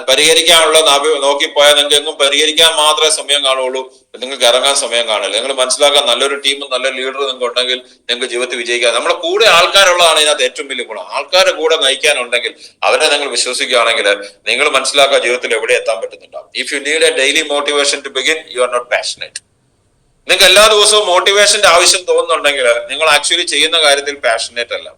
പരിഹരിക്കാനുള്ളത് നോക്കിപ്പോയാൽ നിങ്ങൾക്ക് എങ്ങും പരിഹരിക്കാൻ മാത്രമേ സമയം കാണുള്ളൂ, നിങ്ങൾക്ക് ഇറങ്ങാൻ സമയം കാണില്ല. നിങ്ങൾ മനസ്സിലാക്കാൻ, നല്ലൊരു ടീമും നല്ല ലീഡറും നിങ്ങൾക്ക് ഉണ്ടെങ്കിൽ നിങ്ങൾക്ക് ജീവിതത്തിൽ വിജയിക്കാം. നമ്മുടെ കൂടെ ആൾക്കാരുള്ളതാണ് ഇതിനകത്ത് ഏറ്റവും വലിയ ഗുണം. ആൾക്കാരുടെ കൂടെ നയിക്കാനുണ്ടെങ്കിൽ, അവരെ നിങ്ങൾ വിശ്വസിക്കുകയാണെങ്കിൽ, നിങ്ങൾ മനസ്സിലാക്കുക ജീവിതത്തിൽ എവിടെ എത്താൻ പറ്റുന്നുണ്ടാവും. If you need a daily motivation to begin, you are not passionate. നിങ്ങൾക്ക് എല്ലാ ദിവസവും മോട്ടിവേഷന്റെ ആവശ്യം തോന്നുന്നുണ്ടെങ്കിൽ നിങ്ങൾ ആക്ച്വലി ചെയ്യുന്ന കാര്യത്തിൽ പാഷനേറ്റ് അല്ല.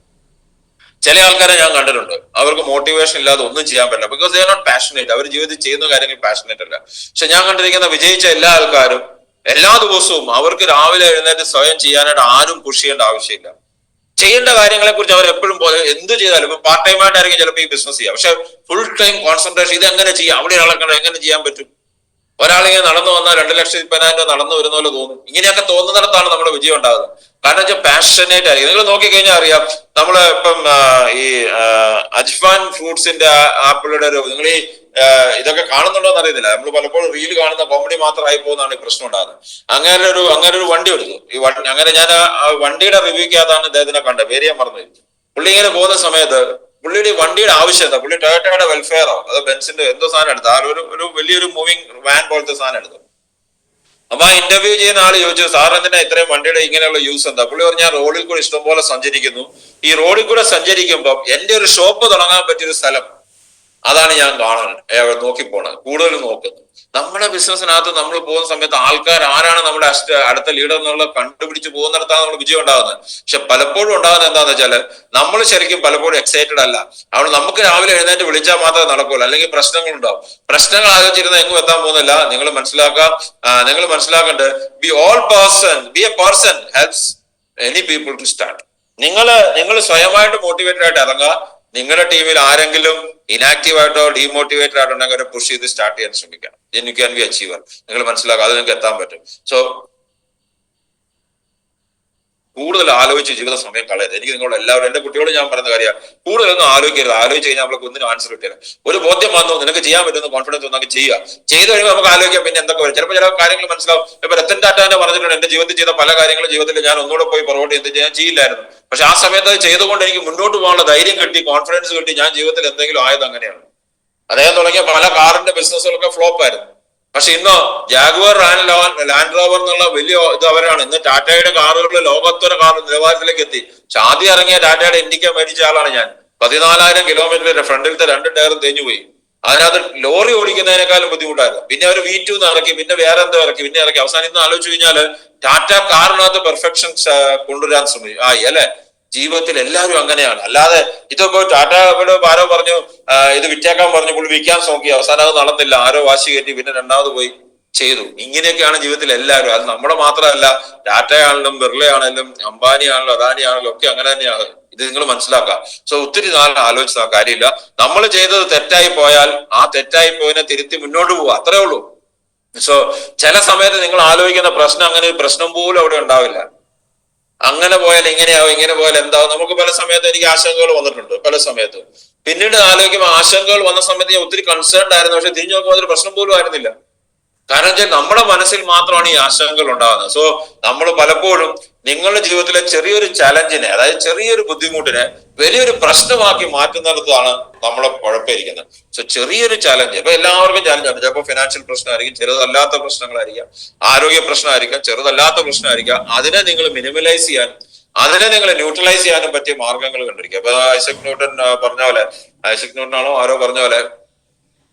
ചില ആൾക്കാരെ ഞാൻ കണ്ടിട്ടുണ്ട്, അവർക്ക് മോട്ടിവേഷൻ ഇല്ലാതെ ഒന്നും ചെയ്യാൻ പറ്റില്ല. Because they are not passionate. അവർ ജീവിതത്തിൽ ചെയ്യുന്ന കാര്യങ്ങൾ പാഷനേറ്റ് അല്ല. പക്ഷെ ഞാൻ കണ്ടിരിക്കുന്ന വിജയിച്ച എല്ലാ ആൾക്കാരും എല്ലാ ദിവസവും അവർക്ക് രാവിലെ എഴുന്നേറ്റ് സ്വയം ചെയ്യാനായിട്ട് ആരും പുഷ് ചെയ്യേണ്ട ആവശ്യമില്ല. ചെയ്യേണ്ട കാര്യങ്ങളെ കുറിച്ച് അവർ എപ്പോഴും എന്ത് ചെയ്താലും, ഇപ്പൊ പാർട്ട് ടൈം ആയിട്ടായിരിക്കും ചിലപ്പോൾ ഈ ബിസിനസ് ചെയ്യാം, പക്ഷെ ഫുൾ ടൈം കോൺസെൻട്രേഷൻ ഇത് എങ്ങനെ ചെയ്യാം, അവിടെ ആളെ എങ്ങനെ ചെയ്യാൻ പറ്റും. ഒരാളിങ്ങനെ നടന്നു വന്നാൽ 2,10,000 നടന്നു വരുന്ന പോലെ തോന്നും. ഇങ്ങനെയൊക്കെ തോന്നുന്നിടത്താണ് നമ്മുടെ വിജയം ഉണ്ടാകുന്നത്. കാരണം വെച്ചാൽ പാഷനേറ്റ് ആയിരിക്കും. നിങ്ങൾ നോക്കിക്കഴിഞ്ഞാൽ അറിയാം, നമ്മള് ഇപ്പം ഈ അജ്ഫാൻ ഫ്രൂട്ട്സിന്റെ ആപ്പിളുടെ നിങ്ങൾ ഈ ഇതൊക്കെ കാണുന്നുണ്ടോ എന്ന് അറിയത്തില്ല. നമ്മൾ പലപ്പോഴും റീൽ കാണുന്ന കോമഡി മാത്രമായി പോകുന്നതാണ് ഈ പ്രശ്നം ഉണ്ടാകുന്നത്. അങ്ങനെ ഒരു വണ്ടി എടുത്തു. അങ്ങനെ ഞാൻ ആ വണ്ടിയുടെ റിവ്യൂക്കകത്താണ് ഇദ്ദേഹത്തിനെ കണ്ടത്, പേര് ഞാൻ മറന്നു. പുള്ളി ഇങ്ങനെ പോകുന്ന സമയത്ത് പുള്ളിയുടെ വണ്ടിയുടെ ആവശ്യം എന്താ, പുള്ളി ടൊയോട്ടയുടെ വെൽഫെയറോ അതോ ബെൻസിന്റെ എന്തോ സാധനം എടുത്തു, ആ ഒരു വലിയൊരു മൂവിങ് വാൻ പോലത്തെ സാധനം എടുത്തു. അപ്പൊ ആ ഇന്റർവ്യൂ ചെയ്യുന്ന ആള് ചോദിച്ചു, സാർ എന്തിനാ ഇത്രയും വണ്ടിയുടെ ഇങ്ങനെയുള്ള യൂസ് എന്താ? പുള്ളി പറഞ്ഞു, ഞാൻ റോഡിൽ കൂടെ ഇഷ്ടംപോലെ സഞ്ചരിക്കുന്നു. ഈ റോഡിൽ കൂടെ സഞ്ചരിക്കുമ്പോൾ എന്റെ ഒരു ഷോപ്പ് തുടങ്ങാൻ പറ്റിയൊരു സ്ഥലം, അതാണ് ഞാൻ കാണാൻ നോക്കിപ്പോണത്, കൂടുതലും നോക്കുന്നത്. നമ്മുടെ ബിസിനസ്സിനകത്ത് നമ്മൾ പോകുന്ന സമയത്ത് ആൾക്കാർ ആരാണ് നമ്മുടെ അടുത്ത ലീഡർ എന്നുള്ളത് കണ്ടുപിടിച്ച് പോകുന്നിടത്താണ് നമ്മൾ വിജയം ഉണ്ടാകുന്നത്. പക്ഷെ പലപ്പോഴും ഉണ്ടാകുന്നത് എന്താന്ന് വെച്ചാല്, നമ്മൾ ശരിക്കും പലപ്പോഴും എക്സൈറ്റഡ് അല്ല. അവിടെ നമുക്ക് രാവിലെ എഴുന്നേറ്റ് വിളിച്ചാൽ മാത്രമേ നടക്കുള്ളൂ, അല്ലെങ്കിൽ പ്രശ്നങ്ങൾ ഉണ്ടാവും. പ്രശ്നങ്ങൾ ആലോചിച്ചിരുന്ന എങ്ങും എത്താൻ പോകുന്നില്ല. നിങ്ങൾ മനസ്സിലാക്കേണ്ടത്, be a person helps any people to start. നിങ്ങൾ സ്വയമായിട്ട് മോട്ടിവേറ്റഡ് ആയിട്ട് ഇറങ്ങുക. നിങ്ങളുടെ ടീമിൽ ആരെങ്കിലും ഇനാക്റ്റീവ് ആയിട്ടോ ഡീമോട്ടിവേറ്റഡ് ആയിട്ടുണ്ടെങ്കിൽ അവരെ പുഷ് ചെയ്ത് സ്റ്റാർട്ട് ചെയ്യാൻ ശ്രമിക്കണം. You can be achiever. നിങ്ങൾ മനസ്സിലാക്കുക, അത് നിങ്ങൾക്ക് എത്താൻ പറ്റും. സോ കൂടുതൽ ആലോചിച്ച് ജീവിത സമയം കളയരുത്. എനിക്ക് നിങ്ങളോട് എല്ലാവരും, എന്റെ കുട്ടികളോട് ഞാൻ പറയുന്ന കാര്യമാണ്, കൂടുതലൊന്നും ആലോചിക്കരുത്. ആലോചിച്ച് കഴിഞ്ഞാൽ നമ്മൾക്ക് ഒന്നിനും ആൻസർ കിട്ടില്ല. ഒരു ബോധ്യം വന്നു, നിനക്ക് ചെയ്യാൻ പറ്റുന്ന കോൺഫിഡൻസ് വന്നെങ്കിൽ ചെയ്യുക. ചെയ്ത് കഴിയുമ്പോൾ നമുക്ക് ആലോചിക്കാം പിന്നെ എന്തൊക്കെ വരും. ചിലപ്പോൾ ചില കാര്യങ്ങൾ മനസ്സിലാവും. ഇപ്പൊ രത്തൻ ടാറ്റ തന്നെ പറഞ്ഞിട്ടുണ്ട്, എന്റെ ജീവിതത്തിൽ ചെയ്ത പല കാര്യങ്ങളും ജീവിതത്തിൽ ഞാൻ ഒന്നുകൂടെ പോയി പുറകോട്ട് എന്ത് ചെയ്യാൻ ചെയ്യില്ലായിരുന്നു. പക്ഷെ ആ സമയത്ത് അത് ചെയ്തുകൊണ്ട് എനിക്ക് മുന്നോട്ട് പോകാനുള്ള ധൈര്യം കിട്ടി, കോൺഫിഡൻസ് കിട്ടി. ഞാൻ ജീവിതത്തിൽ എന്തെങ്കിലും ആയത് അങ്ങനെയാണ്. അദ്ദേഹം തുടങ്ങിയ പല കാറിന്റെ ബിസിനസ്സുകളൊക്കെ ഫ്ലോപ്പ് ആയിരുന്നു. പക്ഷെ ഇന്നോ ജാഗ്വർ ലാൻഡ് റോവർ എന്നുള്ള വലിയ ഇത് അവരാണ്. ഇന്ന് ടാറ്റയുടെ കാറുകൾ ലോകോത്തര കാർ നിലവാരത്തിലേക്ക് എത്തി. പക്ഷെ ആദ്യം ഇറങ്ങിയ ടാറ്റയുടെ ഇൻഡിക്ക മേടിച്ച ആളാണ് ഞാൻ. 14,000 കിലോമീറ്റർ ഫ്രണ്ടിലത്തെ 2 ടയറും തേഞ്ഞു പോയി. അതിനകത്ത് ലോറി ഓടിക്കുന്നതിനേക്കാളും ബുദ്ധിമുട്ടായിരുന്നു. പിന്നെ അവർ V2 ഇറക്കി, പിന്നെ വേറെ എന്തോ ഇറക്കി, പിന്നെ ഇറക്കി. അവസാനം ഇന്ന് ആലോചിച്ച് കഴിഞ്ഞാൽ ടാറ്റ കാറിനകത്ത് പെർഫെക്ഷൻ കൊണ്ടുവരാൻ ശ്രമിച്ചു അല്ലെ. ജീവിതത്തിൽ എല്ലാവരും അങ്ങനെയാണ്. അല്ലാതെ ഇതൊക്കെ ടാറ്റ ആരോ പറഞ്ഞു ഇത് വിറ്റേക്കാൻ പറഞ്ഞു, പുള്ളി വിൽക്കാൻ നോക്കി, അവസാനം അത് നടന്നില്ല, ആരോ വാശി കയറ്റി, പിന്നെ രണ്ടാമത് പോയി ചെയ്തു. ഇങ്ങനെയൊക്കെയാണ് ജീവിതത്തിൽ എല്ലാവരും. അത് നമ്മുടെ മാത്രമല്ല, ടാറ്റ ആണെങ്കിലും ബിർള ആണെങ്കിലും അംബാനി ആണെങ്കിലും അദാനി ആണെങ്കിലും ഒക്കെ അങ്ങനെ തന്നെയാണ്. ഇത് നിങ്ങൾ മനസ്സിലാക്കാം. സോ ഒത്തിരി നാളെ ആലോചിച്ച കാര്യമില്ല. നമ്മൾ ചെയ്തത് തെറ്റായി പോയാൽ ആ തെറ്റായി പോയതിനെ തിരുത്തി മുന്നോട്ട് പോവുക, അത്രേ ഉള്ളൂ. സോ ചില സമയത്ത് നിങ്ങൾ ആലോചിക്കുന്ന പ്രശ്നം അങ്ങനെ ഒരു പ്രശ്നം പോലും അവിടെ ഉണ്ടാവില്ല. അങ്ങനെ പോയാൽ ഇങ്ങനെയാവും, ഇങ്ങനെ പോയാൽ എന്താവും. നമുക്ക് പല സമയത്ത് എനിക്ക് ആശങ്കകൾ വന്നിട്ടുണ്ട്, പല സമയത്തും. പിന്നീട് ആലോചിക്കുമ്പോൾ ആശങ്കകൾ വന്ന സമയത്ത് ഞാൻ ഒത്തിരി കൺസേൺഡ് ആയിരുന്നു, പക്ഷെ തിരിഞ്ഞു നോക്കുമ്പോൾ അതൊരു പ്രശ്നം പോലും ആയിരുന്നില്ല. കാരണം വെച്ചാൽ നമ്മുടെ മനസ്സിൽ മാത്രമാണ് ഈ ആശങ്കകൾ ഉണ്ടാകുന്നത്. സോ നമ്മൾ പലപ്പോഴും നിങ്ങളുടെ ജീവിതത്തിലെ ചെറിയൊരു ചലഞ്ചിനെ, അതായത് ചെറിയൊരു ബുദ്ധിമുട്ടിനെ വലിയൊരു പ്രശ്നമാക്കി മാറ്റുന്നിടത്താണ് നമ്മളെ കുഴപ്പമിരിക്കുന്നത്. സോ ചെറിയൊരു ചലഞ്ച്, ഇപ്പൊ എല്ലാവർക്കും ചലഞ്ചുണ്ട്. ചിലപ്പോൾ ഫിനാൻഷ്യൽ പ്രശ്നമായിരിക്കും, ചെറുതല്ലാത്ത പ്രശ്നങ്ങളായിരിക്കാം, ആരോഗ്യ പ്രശ്നമായിരിക്കാം, ചെറുതല്ലാത്ത പ്രശ്നമായിരിക്കാം. അതിനെ നിങ്ങൾ മിനിമലൈസ് ചെയ്യാൻ, അതിനെ നിങ്ങൾ ന്യൂട്രലൈസ് ചെയ്യാനും പറ്റിയ മാർഗങ്ങൾ കണ്ടിരിക്കുക. അപ്പൊ ഐസക് ന്യൂട്ടൺ പറഞ്ഞ പോലെ, ഐസക് ന്യൂട്ടൺ ആണോ ആരോ പറഞ്ഞ പോലെ,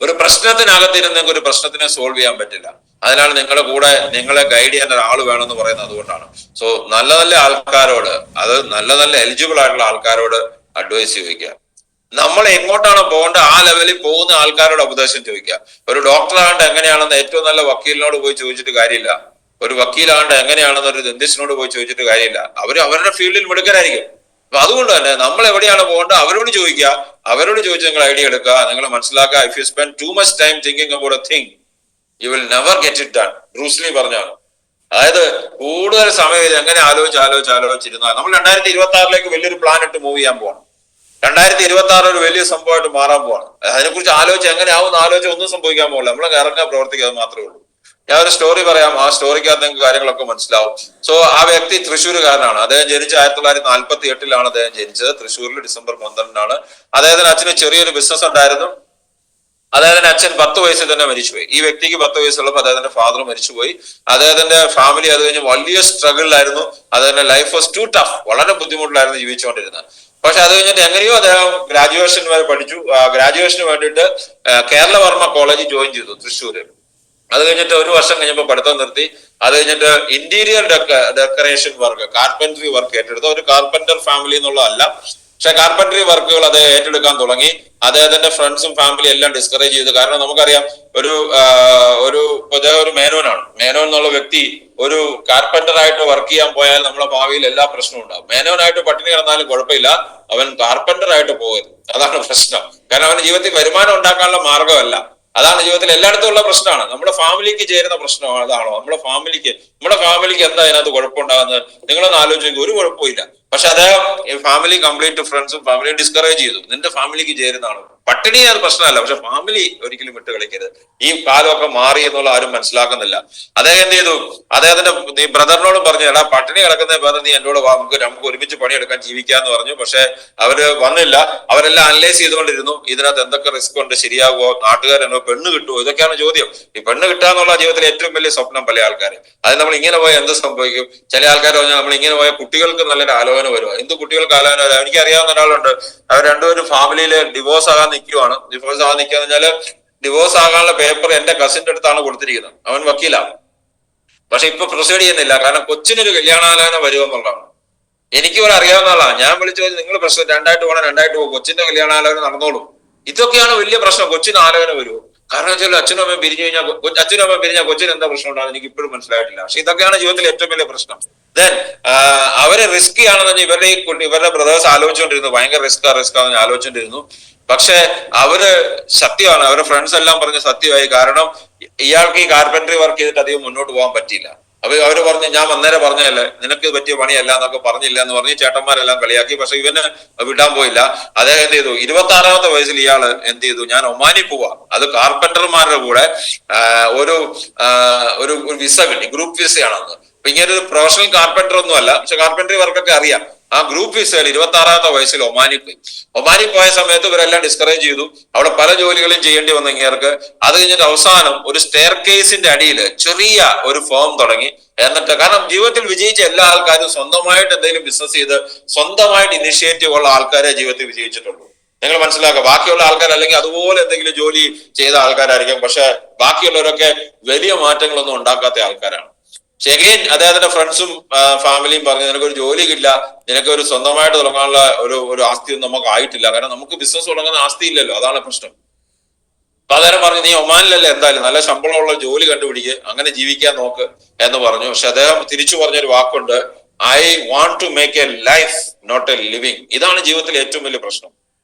ഒരു പ്രശ്നത്തിനകത്തിരുന്ന് ഒരു പ്രശ്നത്തിനെ സോൾവ് ചെയ്യാൻ പറ്റില്ല. അതിനാൽ നിങ്ങളുടെ കൂടെ നിങ്ങളെ ഗൈഡ് ചെയ്യാൻ ഒരാൾ വേണമെന്ന് പറയുന്നത് അതുകൊണ്ടാണ്. സോ നല്ല നല്ല ആൾക്കാരോട്, അത് നല്ല നല്ല എലിജിബിൾ ആയിട്ടുള്ള ആൾക്കാരോട് അഡ്വൈസ് ചോദിക്കുക. നമ്മൾ എങ്ങോട്ടാണ് പോകേണ്ട ആ ലെവലിൽ പോകുന്ന ആൾക്കാരോട് ഉപദേശം ചോദിക്കുക. ഒരു ഡോക്ടറാകേണ്ട എങ്ങനെയാണെന്ന് ഏറ്റവും നല്ല വക്കീലിനോട് പോയി ചോദിച്ചിട്ട് കാര്യമില്ല. ഒരു വക്കീലാകേണ്ട എങ്ങനെയാണെന്ന് ഒരു ദന്തിസ്റ്റിനോട് പോയി ചോദിച്ചിട്ട് കാര്യമില്ല. അവരുടെ ഫീൽഡിൽ മിടുക്കരായിരിക്കും. അപ്പൊ അതുകൊണ്ട് തന്നെ നമ്മൾ എവിടെയാണ് പോകേണ്ടത് അവരോട് ചോദിക്കുക. അവരോട് ചോദിച്ച് നിങ്ങൾ ഐഡിയ എടുക്കുക, നിങ്ങൾ മനസ്സിലാക്കുക. If you spend too much time thinking about A thing you will never get it done. Bruce Lee പറഞ്ഞാണ്. അതായത് കൂടുതൽ സമയം ഇത് എങ്ങനെ ആലോചിച്ചിരുന്നാൽ നമ്മൾ 2026 വലിയൊരു പ്ലാൻ ഇട്ട് മൂവ് ചെയ്യാൻ പോകണം. 2026 ഒരു വലിയ സംഭവമായിട്ട് മാറാൻ പോവാണ്. അതിനെക്കുറിച്ച് ആലോചിച്ച് എങ്ങനെ ആവുന്ന ആലോചിച്ച് ഒന്നും സംഭവിക്കാൻ പോകില്ല. നമ്മൾ ഇറങ്ങാൻ പ്രവർത്തിക്കുക, അത് മാത്രമേ ഉള്ളൂ. ഞാൻ ഒരു സ്റ്റോറി പറയാം, ആ സ്റ്റോറിക്കകത്ത് നിങ്ങൾക്ക് കാര്യങ്ങളൊക്കെ മനസ്സിലാവും. സോ ആ വ്യക്തി തൃശ്ശൂരുകാരനാണ്. അദ്ദേഹം ജനിച്ച 1948 അദ്ദേഹം ജനിച്ചത്. തൃശ്ശൂരിൽ ഡിസംബർ 12 അദ്ദേഹത്തിന് അച്ഛന് ചെറിയൊരു ബിസിനസ് ഉണ്ടായിരുന്നു. അദ്ദേഹത്തിന്റെ അച്ഛൻ 10 വയസ്സിൽ തന്നെ മരിച്ചുപോയി. ഈ വ്യക്തിക്ക് 10 വയസ്സുള്ളപ്പോൾ അദ്ദേഹത്തിന്റെ ഫാദർ മരിച്ചുപോയി. അദ്ദേഹത്തിന്റെ ഫാമിലി അത് കഴിഞ്ഞ് വലിയ സ്ട്രഗിളിലായിരുന്നു. അദ്ദേഹത്തിന്റെ ലൈഫ് വാസ് ടു ടഫ്, വളരെ ബുദ്ധിമുട്ടിലായിരുന്നു ജീവിച്ചുകൊണ്ടിരുന്നത്. പക്ഷെ അത് കഴിഞ്ഞിട്ട് എങ്ങനെയോ അദ്ദേഹം ഗ്രാജുവേഷൻ വരെ പഠിച്ചു. ഗ്രാജുവേഷന് വേണ്ടിയിട്ട് കേരളവർമ്മ കോളേജ് ജോയിൻ ചെയ്തു തൃശ്ശൂര്. അത് കഴിഞ്ഞിട്ട് 1 വർഷം കഴിഞ്ഞപ്പോൾ പഠിത്തം നിർത്തി. അത് കഴിഞ്ഞിട്ട് interior decoration work, carpentry work ഏറ്റെടുത്ത ഒരു കാർപ്പന്റർ ഫാമിലി എന്നുള്ളതല്ല, പക്ഷെ കാർപ്പൻട്രി വർക്കുകൾ അദ്ദേഹം ഏറ്റെടുക്കാൻ തുടങ്ങി. അദ്ദേഹത്തിന്റെ ഫ്രണ്ട്സും ഫാമിലി എല്ലാം ഡിസ്കറേജ് ചെയ്തു. കാരണം നമുക്കറിയാം, അദ്ദേഹം ഒരു മേനോനാണ്. മേനോൻ എന്നുള്ള വ്യക്തി ഒരു കാർപ്പന്റർ ആയിട്ട് വർക്ക് ചെയ്യാൻ പോയാൽ നമ്മളെ ഭാവിയിൽ എല്ലാ പ്രശ്നവും ഉണ്ടാവും. മേനോനായിട്ട് പട്ടിണി കിടന്നാലും കുഴപ്പമില്ല, അവൻ കാർപ്പന്റർ ആയിട്ട് പോകരുത്. അതാണ് പ്രശ്നം. കാരണം അവന് ജീവിതത്തിൽ വരുമാനം ഉണ്ടാക്കാനുള്ള മാർഗമല്ല. അതാണ് ജീവിതത്തിൽ എല്ലായിടത്തും ഉള്ള പ്രശ്നമാണ്. നമ്മുടെ ഫാമിലിക്ക് ചേരുന്ന പ്രശ്നമാണ്. അതാണോ നമ്മുടെ ഫാമിലിക്ക് എന്താ അതിനകത്ത് കുഴപ്പമുണ്ടാകുന്നത്? നിങ്ങളൊന്ന് ആലോചിക്കുക. ഒരു കുഴപ്പമില്ല. പക്ഷെ അദ്ദേഹം ഫാമിലി കംപ്ലീറ്റ് ഫ്രണ്ട്സും ഫാമിലിയും ഡിസ്കറേജ് ചെയ്തു. നിന്റെ ഫാമിലിക്ക് ചേരുന്നതാണ്. പട്ടിണി അത് പ്രശ്നമല്ല, പക്ഷെ ഫാമിലി ഒരിക്കലും വിട്ട് കളിക്കരുത്. ഈ കാലമൊക്കെ മാറി എന്നുള്ള ആരും മനസ്സിലാക്കുന്നില്ല. അദ്ദേഹം എന്ത് ചെയ്തു? അദ്ദേഹത്തിന്റെ ബ്രദറിനോടും പറഞ്ഞു, എടാ പട്ടിണി കിടക്കുന്ന ബ്രദർ, നീ എന്നോട് നമുക്ക് ഒരുമിച്ച് പണിയെടുക്കാൻ ജീവിക്കാന്ന് പറഞ്ഞു. പക്ഷെ അവര് വന്നില്ല. അവരെല്ലാം അനലൈസ് ചെയ്തുകൊണ്ടിരുന്നു. ഇതിനകത്ത് എന്തൊക്കെ റിസ്ക് ഉണ്ട്, ശരിയാകുമോ, നാട്ടുകാരെന്നോ, പെണ്ണ് കിട്ടുമോ, ഇതൊക്കെയാണ് ചോദ്യം. ഈ പെണ്ണ് കിട്ടുക എന്നുള്ള ജീവിതത്തിലെ ഏറ്റവും വലിയ സ്വപ്നം പല ആൾക്കാർ. അത് നമ്മൾ ഇങ്ങനെ പോയാൽ എന്ത് സംഭവിക്കും? ചില ആൾക്കാർ പറഞ്ഞാൽ നമ്മൾ ഇങ്ങനെ പോയാൽ കുട്ടികൾക്ക് നല്ലൊരു ആലോചന വരുമോ? എന്ത് കുട്ടികൾക്ക് ആലോചന വരും? എനിക്കറിയാവുന്ന ഒരാളുണ്ട്, അവർ രണ്ടുപേരും ഫാമിലിയിൽ ഡിവോഴ്സ് ആകാൻ നിൽക്കുവാണ്. ഡിവോഴ്സ് ആകാൻ നിൽക്കാന്ന് വെച്ചാല് ഡിവോഴ്സ് ആകാനുള്ള പേപ്പർ എന്റെ കസിന്റെ അടുത്താണ് കൊടുത്തിരിക്കുന്നത്. അവൻ വക്കീലാണ്. പക്ഷെ ഇപ്പൊ പ്രൊസീഡ് ചെയ്യുന്നില്ല. കാരണം കൊച്ചിനൊരു കല്യാണാലോചന വരുമെന്നുള്ളതാണ്. എനിക്ക് ഇവിടെ അറിയാവുന്ന ആളാണ്. ഞാൻ വിളിച്ചു ചോദിച്ചു, നിങ്ങൾ പ്രശ്നം 2 പോകണം, 2 പോകും, കൊച്ചിന്റെ കല്യാണാലോചന നടന്നോളൂ. ഇതൊക്കെയാണ് വലിയ പ്രശ്നം. കൊച്ചിന് ആലോചന വരുമോ? കാരണം വെച്ചാൽ അച്ഛനും അമ്മയും പിരിഞ്ഞാൽ കൊച്ചിന് എന്താ പ്രശ്നം ഉണ്ടാകുന്നത് എനിക്ക് ഇപ്പോഴും മനസ്സിലായിട്ടില്ല. പക്ഷെ ഇതൊക്കെയാണ് ജീവിതത്തിലെ ഏറ്റവും വലിയ പ്രശ്നം. ദെൻ അവര് റിസ്കി ആണെന്ന് ഇവരുടെ ബ്രദേഴ്സ് ആലോചിച്ചുകൊണ്ടിരുന്നു. ഭയങ്കര റിസ്കാണെന്ന് ആലോചിച്ചുകൊണ്ടിരുന്നു. പക്ഷെ അവര് സത്യമാണ്, അവരുടെ ഫ്രണ്ട്സ് എല്ലാം പറഞ്ഞ സത്യമായി. കാരണം ഇയാൾക്ക് ഈ കാർപ്പൻട്രി വർക്ക് ചെയ്തിട്ട് അധികം മുന്നോട്ട് പോകാൻ പറ്റിയില്ല. അപ്പൊ അവര് പറഞ്ഞു, ഞാൻ അന്നേരം പറഞ്ഞതല്ലേ നിനക്ക് പറ്റിയ പണിയല്ല എന്നൊക്കെ പറഞ്ഞില്ല എന്ന് പറഞ്ഞ് ചേട്ടന്മാരെല്ലാം കളിയാക്കി. പക്ഷെ ഇവന് വിടാൻ പോയില്ല. അദ്ദേഹം എന്ത് ചെയ്തു? 26-ാമത്തെ വയസ്സിൽ ഇയാള് എന്ത് ചെയ്തു? ഞാൻ ഒമാനി പോവാ, അത് കാർപ്പന്റർമാരുടെ കൂടെ ഒരു വിസ കിട്ടി, ഗ്രൂപ്പ് വിസയാണെന്ന്. അപ്പൊ ഇങ്ങനെ ഒരു പ്രൊഫഷണൽ കാർപ്പന്റർ ഒന്നും അല്ല, പക്ഷെ കാർപ്പൻട്രി വർക്കൊക്കെ അറിയാം. ആ ഗ്രൂപ്പ് വിസയിൽ 26-ാമത്തെ വയസ്സിൽ ഒമാനി പോയ സമയത്ത് ഇവരെല്ലാം ഡിസ്കറേജ് ചെയ്തു. അവിടെ പല ജോലികളും ചെയ്യേണ്ടി വന്നു ഇങ്ങേർക്ക്. അത് കഴിഞ്ഞിട്ട് അവസാനം ഒരു സ്റ്റെയർ കേസിന്റെ അടിയിൽ ചെറിയ ഒരു ഫേം തുടങ്ങി. എന്നിട്ട് കാരണം ജീവിതത്തിൽ വിജയിച്ച എല്ലാ ആൾക്കാരും സ്വന്തമായിട്ട് എന്തെങ്കിലും ബിസിനസ് ചെയ്ത് സ്വന്തമായിട്ട് ഇനിഷ്യേറ്റീവ് ഉള്ള ആൾക്കാരെ ജീവിതത്തിൽ വിജയിച്ചിട്ടുള്ളൂ. നിങ്ങൾ മനസ്സിലാക്കുക. ബാക്കിയുള്ള ആൾക്കാർ അല്ലെങ്കിൽ അതുപോലെ എന്തെങ്കിലും ജോലി ചെയ്ത ആൾക്കാരായിരിക്കും, പക്ഷെ ബാക്കിയുള്ളവരൊക്കെ വലിയ മാറ്റങ്ങളൊന്നും ഉണ്ടാക്കാത്ത ആൾക്കാരാണ്. പക്ഷെ എഗെയിൻ അദ്ദേഹത്തിന്റെ ഫ്രണ്ട്സും ഫാമിലിയും പറഞ്ഞു, നിനക്കൊരു ജോലി ഇല്ല, നിനക്ക് ഒരു സ്വന്തമായിട്ട് തുടങ്ങാനുള്ള ഒരു ആസ്തിയൊന്നും നമുക്ക് ആയിട്ടില്ല, കാരണം നമുക്ക് ബിസിനസ് തുടങ്ങുന്ന ആസ്തി ഇല്ലല്ലോ, അതാണ് പ്രശ്നം. അപ്പൊ അദ്ദേഹം പറഞ്ഞു, നീ ഒമാനിലല്ലേ, എന്തായാലും നല്ല ശമ്പളമുള്ള ജോലി കണ്ടുപിടിക്കുക, അങ്ങനെ ജീവിക്കാൻ നോക്ക് എന്ന് പറഞ്ഞു. പക്ഷെ അദ്ദേഹം തിരിച്ചു പറഞ്ഞൊരു വാക്കുണ്ട്, I want to make a life not a living. ഇതാണ് ജീവിതത്തിലെ ഏറ്റവും വലിയ പ്രശ്നം.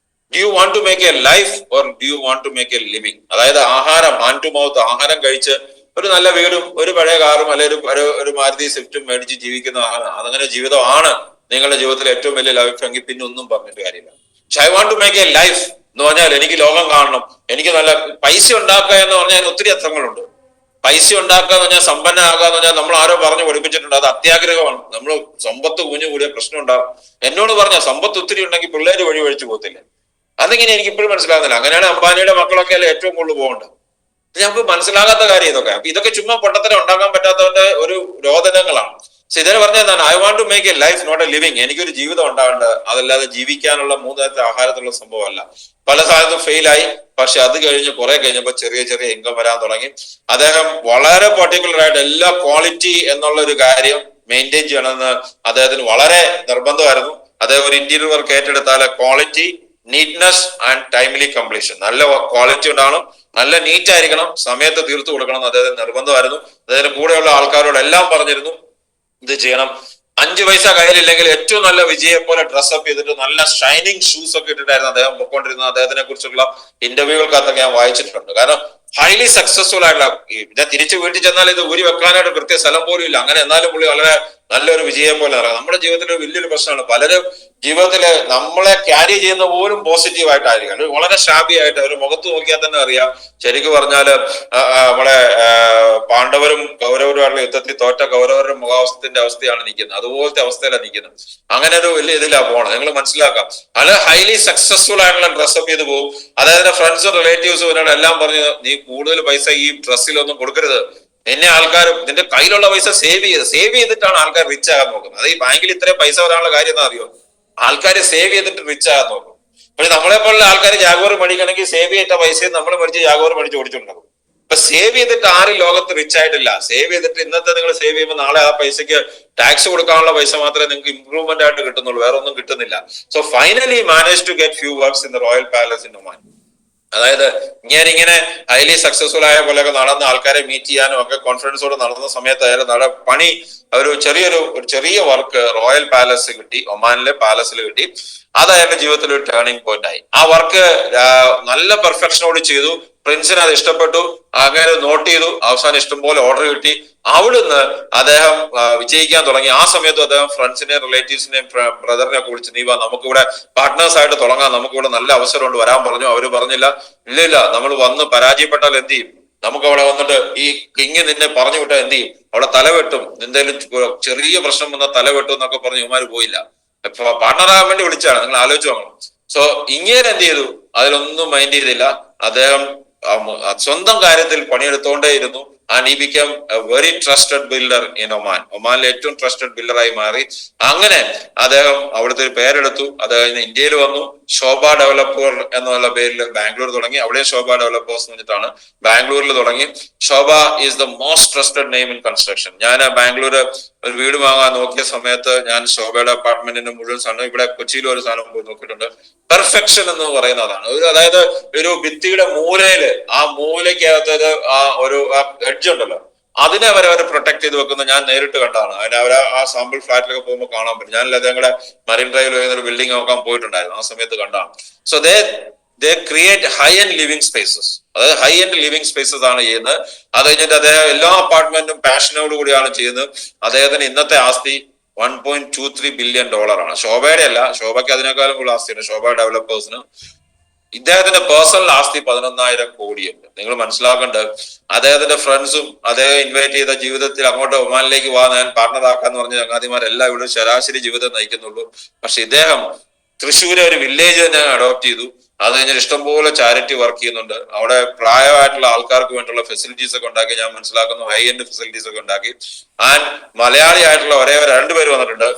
Do you want to make a life or do you want to make a living? അതായത് ആഹാരം, ഹാൻഡ് ടു മൗത്ത്, ആഹാരം കഴിച്ച് ഒരു നല്ല വീടും ഒരു പഴയ കാറും അല്ലെങ്കിൽ ഒരു മാരുതി സ്വിഫ്റ്റും മേടിച്ച് ജീവിക്കുന്ന അതങ്ങനെ ജീവിതമാണ് നിങ്ങളുടെ ജീവിതത്തിലെ ഏറ്റവും വലിയ ലൈഫ് എങ്കിൽ പിന്നെ ഒന്നും പറഞ്ഞിട്ട് കാര്യമില്ല. പക്ഷെ I want to make a life എന്ന് പറഞ്ഞാൽ എനിക്ക് ലോകം കാണണം, എനിക്ക് നല്ല പൈസ ഉണ്ടാക്കുക എന്ന് പറഞ്ഞാൽ ഒത്തിരി അർത്ഥങ്ങളുണ്ട്. പൈസ ഉണ്ടാക്കുക എന്ന് പറഞ്ഞാൽ സമ്പന്നമാകുക എന്ന് പറഞ്ഞാൽ നമ്മൾ ആരോ പറഞ്ഞു പഠിപ്പിച്ചിട്ടുണ്ട്, അത് അത്യാഗ്രഹമാണ്. നമ്മൾ സമ്പത്ത് കുഞ്ഞു കൂടിയ പ്രശ്നം ഉണ്ടാവും. എന്നോട് പറഞ്ഞ സമ്പത്ത് ഒത്തിരി ഉണ്ടെങ്കിൽ പിള്ളേര് വഴി വഴിച്ചു പോകത്തില്ല. അതിങ്ങനെ എനിക്ക് ഇപ്പോഴും മനസ്സിലാകുന്നില്ല. അങ്ങനെയാണ് അംബാനിയുടെ മക്കളൊക്കെ അല്ലേ ഏറ്റവും കൂടുതൽ പോകേണ്ടത്. ഞങ്ങൾക്ക് മനസ്സിലാകാത്ത കാര്യം ഇതൊക്കെ. അപ്പൊ ഇതൊക്കെ ചുമ്മാ പൊട്ടത്തരം ഉണ്ടാക്കാൻ പറ്റാത്തവന്റെ ഒരു രോദനങ്ങളാണ്. പക്ഷെ ഇതിനെ പറഞ്ഞ എന്താണ്, I want to make a life not a living. എനിക്കൊരു ജീവിതം ഉണ്ടാവേണ്ടത്, അതല്ലാതെ ജീവിക്കാനുള്ള മൂന്നത്തെ ആഹാരത്തിലുള്ള സംഭവമല്ല. പല സ്ഥലത്തും ഫെയിലായി, പക്ഷെ അത് കഴിഞ്ഞ് കുറെ കഴിഞ്ഞപ്പോൾ ചെറിയ ചെറിയ ഇൻകം വരാൻ തുടങ്ങി. അദ്ദേഹം വളരെ പർട്ടിക്കുലർ ആയിട്ട് എല്ലാ ക്വാളിറ്റി എന്നുള്ള ഒരു കാര്യം മെയിൻറ്റെയിൻ ചെയ്യണമെന്ന് അദ്ദേഹത്തിന് വളരെ നിർബന്ധമായിരുന്നു. അദ്ദേഹം ഒരു ഇന്റീരിയർ വർക്ക് ഏറ്റെടുത്താൽ quality, neatness and timely completion, നല്ല ക്വാളിറ്റി ഉണ്ടാവണം, നല്ല നീറ്റ് ആയിരിക്കണം, സമയത്ത് തീർത്തു കൊടുക്കണം എന്ന് അദ്ദേഹത്തിന് നിർബന്ധമായിരുന്നു. അദ്ദേഹത്തിന് കൂടെയുള്ള ആൾക്കാരോടെല്ലാം പറഞ്ഞിരുന്നു ഇത് ചെയ്യണം. 5 പൈസ കയ്യിലില്ലെങ്കിൽ ഏറ്റവും നല്ല വിജയെ പോലെ ഡ്രസ്സപ്പ് ചെയ്തിട്ട് നല്ല ഷൈനിങ് ഷൂസ് ഒക്കെ ഇട്ടിട്ടായിരുന്നു അദ്ദേഹം പൊയ്ക്കൊണ്ടിരുന്നത്. അദ്ദേഹത്തിനെ കുറിച്ചുള്ള ഇന്റർവ്യൂകൾക്കകത്തൊക്കെ ഞാൻ വായിച്ചിട്ടുണ്ട്. കാരണം ഹൈലി സക്സസ്ഫുൾ ആയിട്ടുള്ള, ഞാൻ തിരിച്ചു വീട്ടിൽ ചെന്നാൽ ഇത് ഊരി വെക്കാനായിട്ട് കൃത്യ സ്ഥലം പോലും ഇല്ല. അങ്ങനെ എന്നാലും പുള്ളി വളരെ നല്ലൊരു വിജയം പോലെ നടക്കും. നമ്മുടെ ജീവിതത്തിൽ വലിയൊരു പ്രശ്നമാണ്, പലരും ജീവിതത്തില് നമ്മളെ ക്യാരി ചെയ്യുന്ന പോലും പോസിറ്റീവായിട്ടായിരിക്കും, വളരെ ഷാബി ആയിട്ട്. ഒരു മുഖത്ത് നോക്കിയാൽ തന്നെ അറിയാം. ശരിക്കും പറഞ്ഞാല് നമ്മളെ പാണ്ഡവരും കൗരവരുമായിട്ടുള്ള യുദ്ധത്തിൽ തോറ്റ കൗരവരുടെ മുഖാവസ്ഥത്തിന്റെ അവസ്ഥയാണ് നിൽക്കുന്നത്, അതുപോലത്തെ അവസ്ഥയിലാണ് നിൽക്കുന്നത്. അങ്ങനെ ഒരു വലിയ ഇതിലാ പോകണം. നിങ്ങൾ മനസ്സിലാക്കാം, അത് ഹൈലി സക്സസ്ഫുൾ ആയിട്ടുള്ള ഡ്രസ്സപ്പ് ചെയ്ത് പോകും. അതായത് ഫ്രണ്ട്സും റിലേറ്റീവ്സും ഇവരോട് എല്ലാം പറഞ്ഞു, നീ കൂടുതൽ പൈസ ഈ ഡ്രസ്സിലൊന്നും കൊടുക്കരുത്, എന്നെ ആൾക്കാർ നിന്റെ കയ്യിലുള്ള പൈസ സേവ് ചെയ്തിട്ടാണ് ആൾക്കാർ റിച്ച് ആകാൻ നോക്കുന്നത്. അത് ഈ ബാങ്കിൽ ഇത്രയും പൈസ വരാനുള്ള കാര്യം എന്താ അറിയോ, ആൾക്കാർ സേവ് ചെയ്തിട്ട് റിച്ച് ആകാൻ നോക്കും. പക്ഷെ നമ്മളെ പോലുള്ള ആൾക്കാർ ജാഗോർ മേടിക്കണമെങ്കിൽ സേവ് ചെയ്ത പൈസയും നമ്മൾ മേടിച്ച് ജാഗോർ മേടിച്ച് ഓടിച്ചിട്ടുണ്ടാകും. ഇപ്പൊ സേവ് ചെയ്തിട്ട് ആരും ലോകത്ത് റിച്ച് ആയിട്ടില്ല. സേവ് ചെയ്തിട്ട് ഇന്നത്തെ നിങ്ങൾ സേവ് ചെയ്യുമ്പോൾ നാളെ ആ പൈസക്ക് ടാക്സ് കൊടുക്കാനുള്ള പൈസ മാത്രമേ നിങ്ങൾക്ക് ഇംപ്രൂവ്മെന്റ് ആയിട്ട് കിട്ടുന്നുള്ളൂ, വേറെ ഒന്നും കിട്ടുന്നില്ല. So finally manage to get few works in the royal palace in Oman. അതായത് ഇങ്ങനെ ഹൈലി സക്സസ്ഫുൾ ആയ പോലെയൊക്കെ നടന്ന ആൾക്കാരെ മീറ്റ് ചെയ്യാനും ഒക്കെ കോൺഫിഡൻസോടെ നടന്ന സമയത്ത് അയാൾ പണി ഒരു ചെറിയ വർക്ക് റോയൽ പാലസ് കിട്ടി, ഒമാനിലെ പാലസിൽ കിട്ടി. അത് അയാളുടെ ജീവിതത്തിൽ ഒരു ടേണിംഗ് പോയിന്റ് ആയി. ആ വർക്ക് നല്ല പെർഫെക്ഷനോട് ചെയ്തു. പ്രിൻസിന് അത് ഇഷ്ടപ്പെട്ടു, അങ്ങനെ നോട്ട് ചെയ്തു. അവസാനം ഇഷ്ടംപോലെ ഓർഡർ കിട്ടി. അവിടുന്ന് അദ്ദേഹം വിജയിക്കാൻ തുടങ്ങി. ആ സമയത്ത് അദ്ദേഹം ഫ്രണ്ട്സിനെയും റിലേറ്റീവ്സിനെയും ബ്രദറിനെ ഒക്കെ വിളിച്ച്, നീ വാ, നമുക്കിവിടെ പാർട്ട്നേഴ്സ് ആയിട്ട് തുടങ്ങാം, നമുക്കിവിടെ നല്ല അവസരമുണ്ട്, വരാൻ പറഞ്ഞു. അവര് പറഞ്ഞില്ല, ഇല്ല നമ്മൾ വന്ന് പരാജയപ്പെട്ടാൽ എന്ത് ചെയ്യും, നമുക്ക് അവിടെ വന്നിട്ട് ഈ കിങ് നിന്നെ പറഞ്ഞു വിട്ടാൽ എന്ത് ചെയ്യും, അവിടെ തലവെട്ടും, എന്തെങ്കിലും ചെറിയ പ്രശ്നം വന്നാൽ തലവെട്ടും എന്നൊക്കെ പറഞ്ഞ് ഇവന്മാര് പോയില്ല. പാർട്ണറാകാൻ വേണ്ടി വിളിച്ചാണ്, നിങ്ങൾ ആലോചിച്ച് നോക്കണം. സോ ഇങ്ങനെ എന്ത് ചെയ്തു, അതിലൊന്നും മൈൻഡ് ചെയ്തില്ല. അദ്ദേഹം സ്വന്തം കാര്യത്തിൽ പണിയെടുത്തോണ്ടേയിരുന്നു. And he became a very trusted builder in Oman. ഒമാനിലെ ഏറ്റവും ട്രസ്റ്റഡ് ബിൽഡറായി മാറി. അങ്ങനെ അദ്ദേഹം അവിടുത്തെ ഒരു പേരെടുത്തു. അദ്ദേഹം ഇന്ത്യയിൽ വന്നു. ശോഭ ഡെവലപ്പർ എന്നുള്ള പേരിൽ ബാംഗ്ലൂർ തുടങ്ങി. അവിടെയും ശോഭ ഡെവലപ്പേഴ്സ് എന്ന് വെച്ചിട്ടാണ് ബാംഗ്ലൂരിൽ തുടങ്ങി. Sobha is the most trusted name in construction. ഞാൻ ബാംഗ്ലൂർ ഒരു വീട് വാങ്ങാൻ നോക്കിയ സമയത്ത് ഞാൻ ശോഭയുടെ അപ്പാർട്ട്മെന്റിന്റെ മുഴുവൻ സാധനം, ഇവിടെ കൊച്ചിയിലും ഒരു സാധനം പോയി നോക്കിയിട്ടുണ്ട്. പെർഫെക്ഷൻ എന്ന് പറയുന്നതാണ്. അതായത് ഒരു ഭിത്തിയുടെ മൂലയില്, ആ മൂലയ്ക്കകത്ത് ഒരു എഡ്ജ് ഉണ്ടല്ലോ, അതിനെ അവർ പ്രൊട്ടക്ട് ചെയ്ത് വെക്കുന്നത് ഞാൻ നേരിട്ട് കണ്ടതാണ്. അതിന് അവർ ആ സാമ്പിൾ ഫ്ലാറ്റിലൊക്കെ പോകുമ്പോൾ കാണാൻ പറ്റും. ഞാനല്ല ഞങ്ങളുടെ മറീൻ ഡ്രൈവിൽ ഒരു ബിൽഡിംഗ് നോക്കാൻ പോയിട്ടുണ്ടായിരുന്നു, ആ സമയത്ത് കണ്ടാണ്. So they create high and living spaces. അതായത് ഹൈ ആൻഡ് ലിവിംഗ് സ്പേസസ് ആണ് ചെയ്യുന്നത്. അത് കഴിഞ്ഞിട്ട് അദ്ദേഹം എല്ലാ അപ്പാർട്ട്മെന്റും പാഷനോട് കൂടിയാണ് ചെയ്യുന്നത്. അദ്ദേഹത്തിന് ഇന്നത്തെ ആസ്തി $1.23 ബില്യൺ ആണ്. ശോഭയുടെ അല്ല, ശോഭയ്ക്ക് അതിനേക്കാളും കൂടുതൽ ആസ്തിയുണ്ട്. ശോഭ ഡെവലപ്പേഴ്സിന് ഇദ്ദേഹത്തിന്റെ പേഴ്സണൽ ആസ്തി 11,000 കോടിയുണ്ട്. നിങ്ങൾ മനസ്സിലാക്കേണ്ടത്, അദ്ദേഹത്തിന്റെ ഫ്രണ്ട്സും അദ്ദേഹം ഇൻവൈറ്റ് ചെയ്ത ജീവിതത്തിൽ അങ്ങോട്ട് ഒമാനിലേക്ക് വാ, ഞാൻ പാർട്ണറാക്കാന്ന് പറഞ്ഞ ചങ്ങാതിമാരെല്ലാം ഇവിടെ ശരാശരി ജീവിതം നയിക്കുന്നുള്ളൂ. പക്ഷെ ഇദ്ദേഹം തൃശ്ശൂരെ ഒരു വില്ലേജ് തന്നെ അഡോപ്റ്റ് ചെയ്തു. അത് കഴിഞ്ഞിട്ട് ഇഷ്ടംപോലെ ചാരിറ്റി വർക്ക് ചെയ്യുന്നുണ്ട്. അവിടെ പ്രായമായിട്ടുള്ള ആൾക്കാർക്ക് വേണ്ടിയുള്ള ഫെസിലിറ്റീസ് ഒക്കെ ഉണ്ടാക്കി, ഞാൻ മനസ്സിലാക്കുന്നു ഹൈ എൻഡ് ഫെസിലിറ്റീസ് ഒക്കെ ഉണ്ടാക്കി. ആൻഡ് മലയാളി ആയിട്ടുള്ള ഒരേ 2 പേര് വന്നിട്ടുണ്ട്.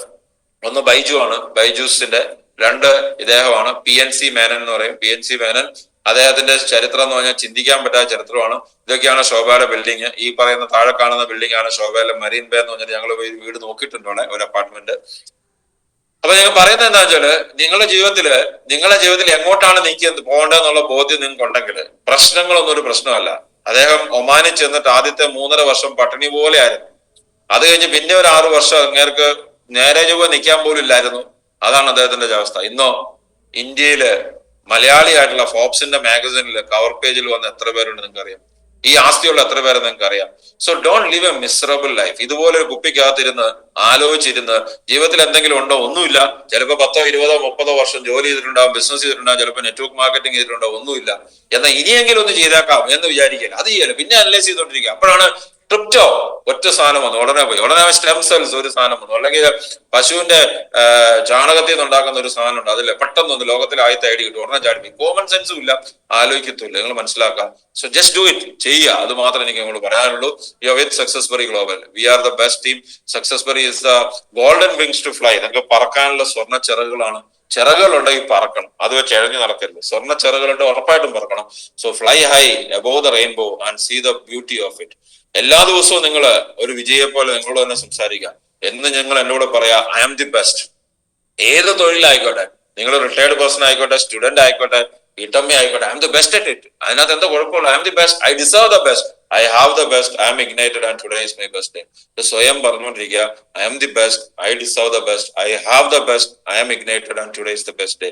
ഒന്ന് ബൈജു ആണ്, ബൈജൂസിന്റെ രണ്ട് ഇദ്ദേഹമാണ് PNC മേനൻ എന്ന് പറയും. PNC മേനൻ അദ്ദേഹത്തിന്റെ ചരിത്രം എന്ന് പറഞ്ഞാൽ ചിന്തിക്കാൻ പറ്റാത്ത ചരിത്രമാണ്. ഇതൊക്കെയാണ് ശോഭയുടെ ബിൽഡിംഗ്. ഈ പറയുന്ന താഴെ കാണുന്ന ബിൽഡിംഗ് ആണ് ശോഭയിലെ മരീൻ ബേ എന്ന് പറഞ്ഞിട്ട് ഞങ്ങൾ വീട് നോക്കിയിട്ടുണ്ട് അവിടെ, ഒരു അപ്പാർട്ട്മെന്റ്. അപ്പൊ ഞങ്ങൾ പറയുന്നത് എന്താ വെച്ചാല്, നിങ്ങളുടെ ജീവിതത്തിൽ എങ്ങോട്ടാണ് നീക്കി പോകേണ്ടതെന്നുള്ള ബോധ്യം നിങ്ങൾക്ക് ഉണ്ടെങ്കിൽ പ്രശ്നങ്ങളൊന്നും ഒരു പ്രശ്നമല്ല. അദ്ദേഹം ഒമാനിൽ ചെന്നിട്ട് ആദ്യത്തെ 3.5 വർഷം പട്ടിണി പോലെ ആയിരുന്നു. അത് കഴിഞ്ഞ് പിന്നെ ഒരു 6 വർഷം അങ്ങേർക്ക് നേരെ ചൊവ്വെ നിൽക്കാൻ പോലും ഇല്ലായിരുന്നു. അതാണ് അദ്ദേഹത്തിന്റെ അവസ്ഥ. ഇന്നോ ഇന്ത്യയില് മലയാളിയായിട്ടുള്ള ഫോബ്സിന്റെ മാഗസിനിൽ കവർ പേജിൽ വന്ന എത്ര പേരുണ്ട് നിങ്ങൾക്ക് അറിയാം? ഈ ആസ്തിയുള്ള എത്ര പേരെ നിങ്ങൾക്ക് അറിയാം? So don't live A miserable life. ഇതുപോലെ ഒരു കുപ്പിക്കകത്തിരുന്ന് ആലോചിച്ചിരുന്ന് ജീവിതത്തിൽ എന്തെങ്കിലും ഉണ്ടോ? ഒന്നുമില്ല. ചിലപ്പോൾ 10, 20, 30 വർഷം ജോലി ചെയ്തിട്ടുണ്ടാവും, ബിസിനസ് ചെയ്തിട്ടുണ്ടാവും, ചിലപ്പോൾ നെറ്റ്വർക്ക് മാർക്കറ്റിംഗ് ചെയ്തിട്ടുണ്ടാവും, ഒന്നുമില്ല. എന്നാൽ ഇനിയെങ്കിലും ഒന്ന് ചെയ്തേക്കാം എന്ന് വിചാരിക്കില്ല. അത് ചെയ്യല, പിന്നെ അനലൈസ് ചെയ്തോണ്ടിരിക്കുക. അപ്പോഴാണ് ട്രിപ്റ്റോ ഒറ്റ സാധനം വന്നു, ഉടനെ പോയി. ഉടനെ സ്റ്റെം സെൽസ് ഒരു സാധനം വന്നു, അല്ലെങ്കിൽ പശുവിന്റെ ചാണകത്തിൽ നിന്ന് ഉണ്ടാക്കുന്ന ഒരു സാധനം ഉണ്ട്, അതിൽ പെട്ടെന്നൊന്ന് ലോകത്തിൽ ആദ്യത്തെ ഐഡിയ കിട്ടും, ഉടനെ ചാടി. കോമൺ സെൻസും ഇല്ല, ആലോചിക്കത്തില്ല. നിങ്ങൾ മനസ്സിലാക്കാം. സോ ജസ്റ്റ് ഡു ഇറ്റ്, ചെയ്യുക. അത് മാത്രമേ എനിക്ക് നിങ്ങളോട് പറയാനുള്ളൂ. You are with Successbury global. We are the best team. Successbury is the golden wings to fly. നിങ്ങൾക്ക് പറക്കാനുള്ള സ്വർണ്ണ ചിറകുകളാണ്. ചിറകുകളുണ്ടെങ്കിൽ പറക്കണം, അത് വെച്ച് എഴഞ്ഞു നടക്കരുത്. സ്വർണ്ണ ചിറകുകളുണ്ട്, ഉറപ്പായിട്ടും പറക്കണം. So fly high above the rainbow and see the beauty of it. എല്ലാ ദിവസവും നിങ്ങൾ ഒരു വിജയെ പോലെ നിങ്ങളോട് തന്നെ സംസാരിക്കാം. എന്ന് ഞങ്ങൾ എന്നോട് പറയാ, ഐ ആം ദി ബെസ്റ്റ്. ഏത് തൊഴിലായിക്കോട്ടെ, നിങ്ങൾ റിട്ടയർഡ് പേഴ്സൺ ആയിക്കോട്ടെ, സ്റ്റുഡന്റ് ആയിക്കോട്ടെ, വീട്ടമ്മ ആയിക്കോട്ടെ, I'm the best at it. അതിനകത്ത് എന്താ കുഴപ്പമില്ല. I'm the best, I deserve the best, I have the best, I'm ignited and today is my best day. ഇത് സ്വയം പറഞ്ഞുകൊണ്ടിരിക്കുക. I'm the best, I deserve the best, I have the best, I'm ignited and today is the best day.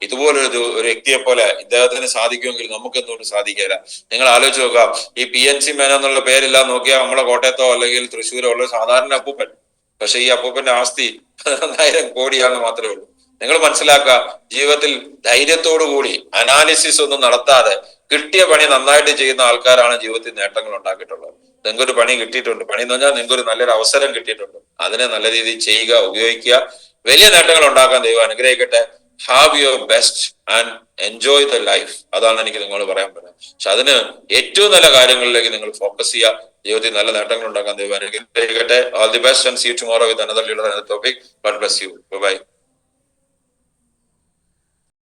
ഇതുപോലൊരു വ്യക്തിയെ പോലെ ഇദ്ദേഹത്തിന് സാധിക്കുമെങ്കിൽ നമുക്ക് എന്തുകൊണ്ട് സാധിക്കില്ല? നിങ്ങൾ ആലോചിച്ച് നോക്കുക. ഈ PNC മേനൻ എന്നുള്ള പേരില്ല നോക്കിയാൽ നമ്മളെ കോട്ടയത്തോ അല്ലെങ്കിൽ തൃശ്ശൂരോ ഉള്ള സാധാരണ അപ്പൂപ്പൻ. പക്ഷെ ഈ അപ്പൂപ്പന്റെ ആസ്തി 1000 കോടിയാണെന്ന് മാത്രമേ ഉള്ളൂ. നിങ്ങൾ മനസ്സിലാക്കുക, ജീവിതത്തിൽ ധൈര്യത്തോടു കൂടി അനാലിസിസ് ഒന്നും നടത്താതെ കിട്ടിയ പണി നന്നായിട്ട് ചെയ്യുന്ന ആൾക്കാരാണ് ജീവിതത്തിൽ നേട്ടങ്ങൾ ഉണ്ടാക്കിയിട്ടുള്ളത്. നിങ്ങൾക്കൊരു പണി കിട്ടിയിട്ടുണ്ട്, പണി എന്ന് പറഞ്ഞാൽ നിങ്ങൾക്കൊരു നല്ലൊരു അവസരം കിട്ടിയിട്ടുണ്ട്, അതിനെ നല്ല രീതിയിൽ ചെയ്യുക, ഉപയോഗിക്കുക, വലിയ നേട്ടങ്ങൾ ഉണ്ടാക്കാൻ ദൈവം അനുഗ്രഹിക്കട്ടെ. Have your best and enjoy the life. അതാണ് എനിക്ക് നിങ്ങളോട് പറയാൻ പറ്റുന്നത്. പക്ഷെ അതിന് ഏറ്റവും നല്ല കാര്യങ്ങളിലേക്ക് നിങ്ങൾ ഫോക്കസ് ചെയ്യുക. ജീവിതത്തിൽ നല്ല നേട്ടങ്ങൾ ഉണ്ടാക്കാൻ ദൈവം അനുഗ്രഹിക്കട്ടെ. All the best and see you tomorrow with another leader and topic. God bless you. By.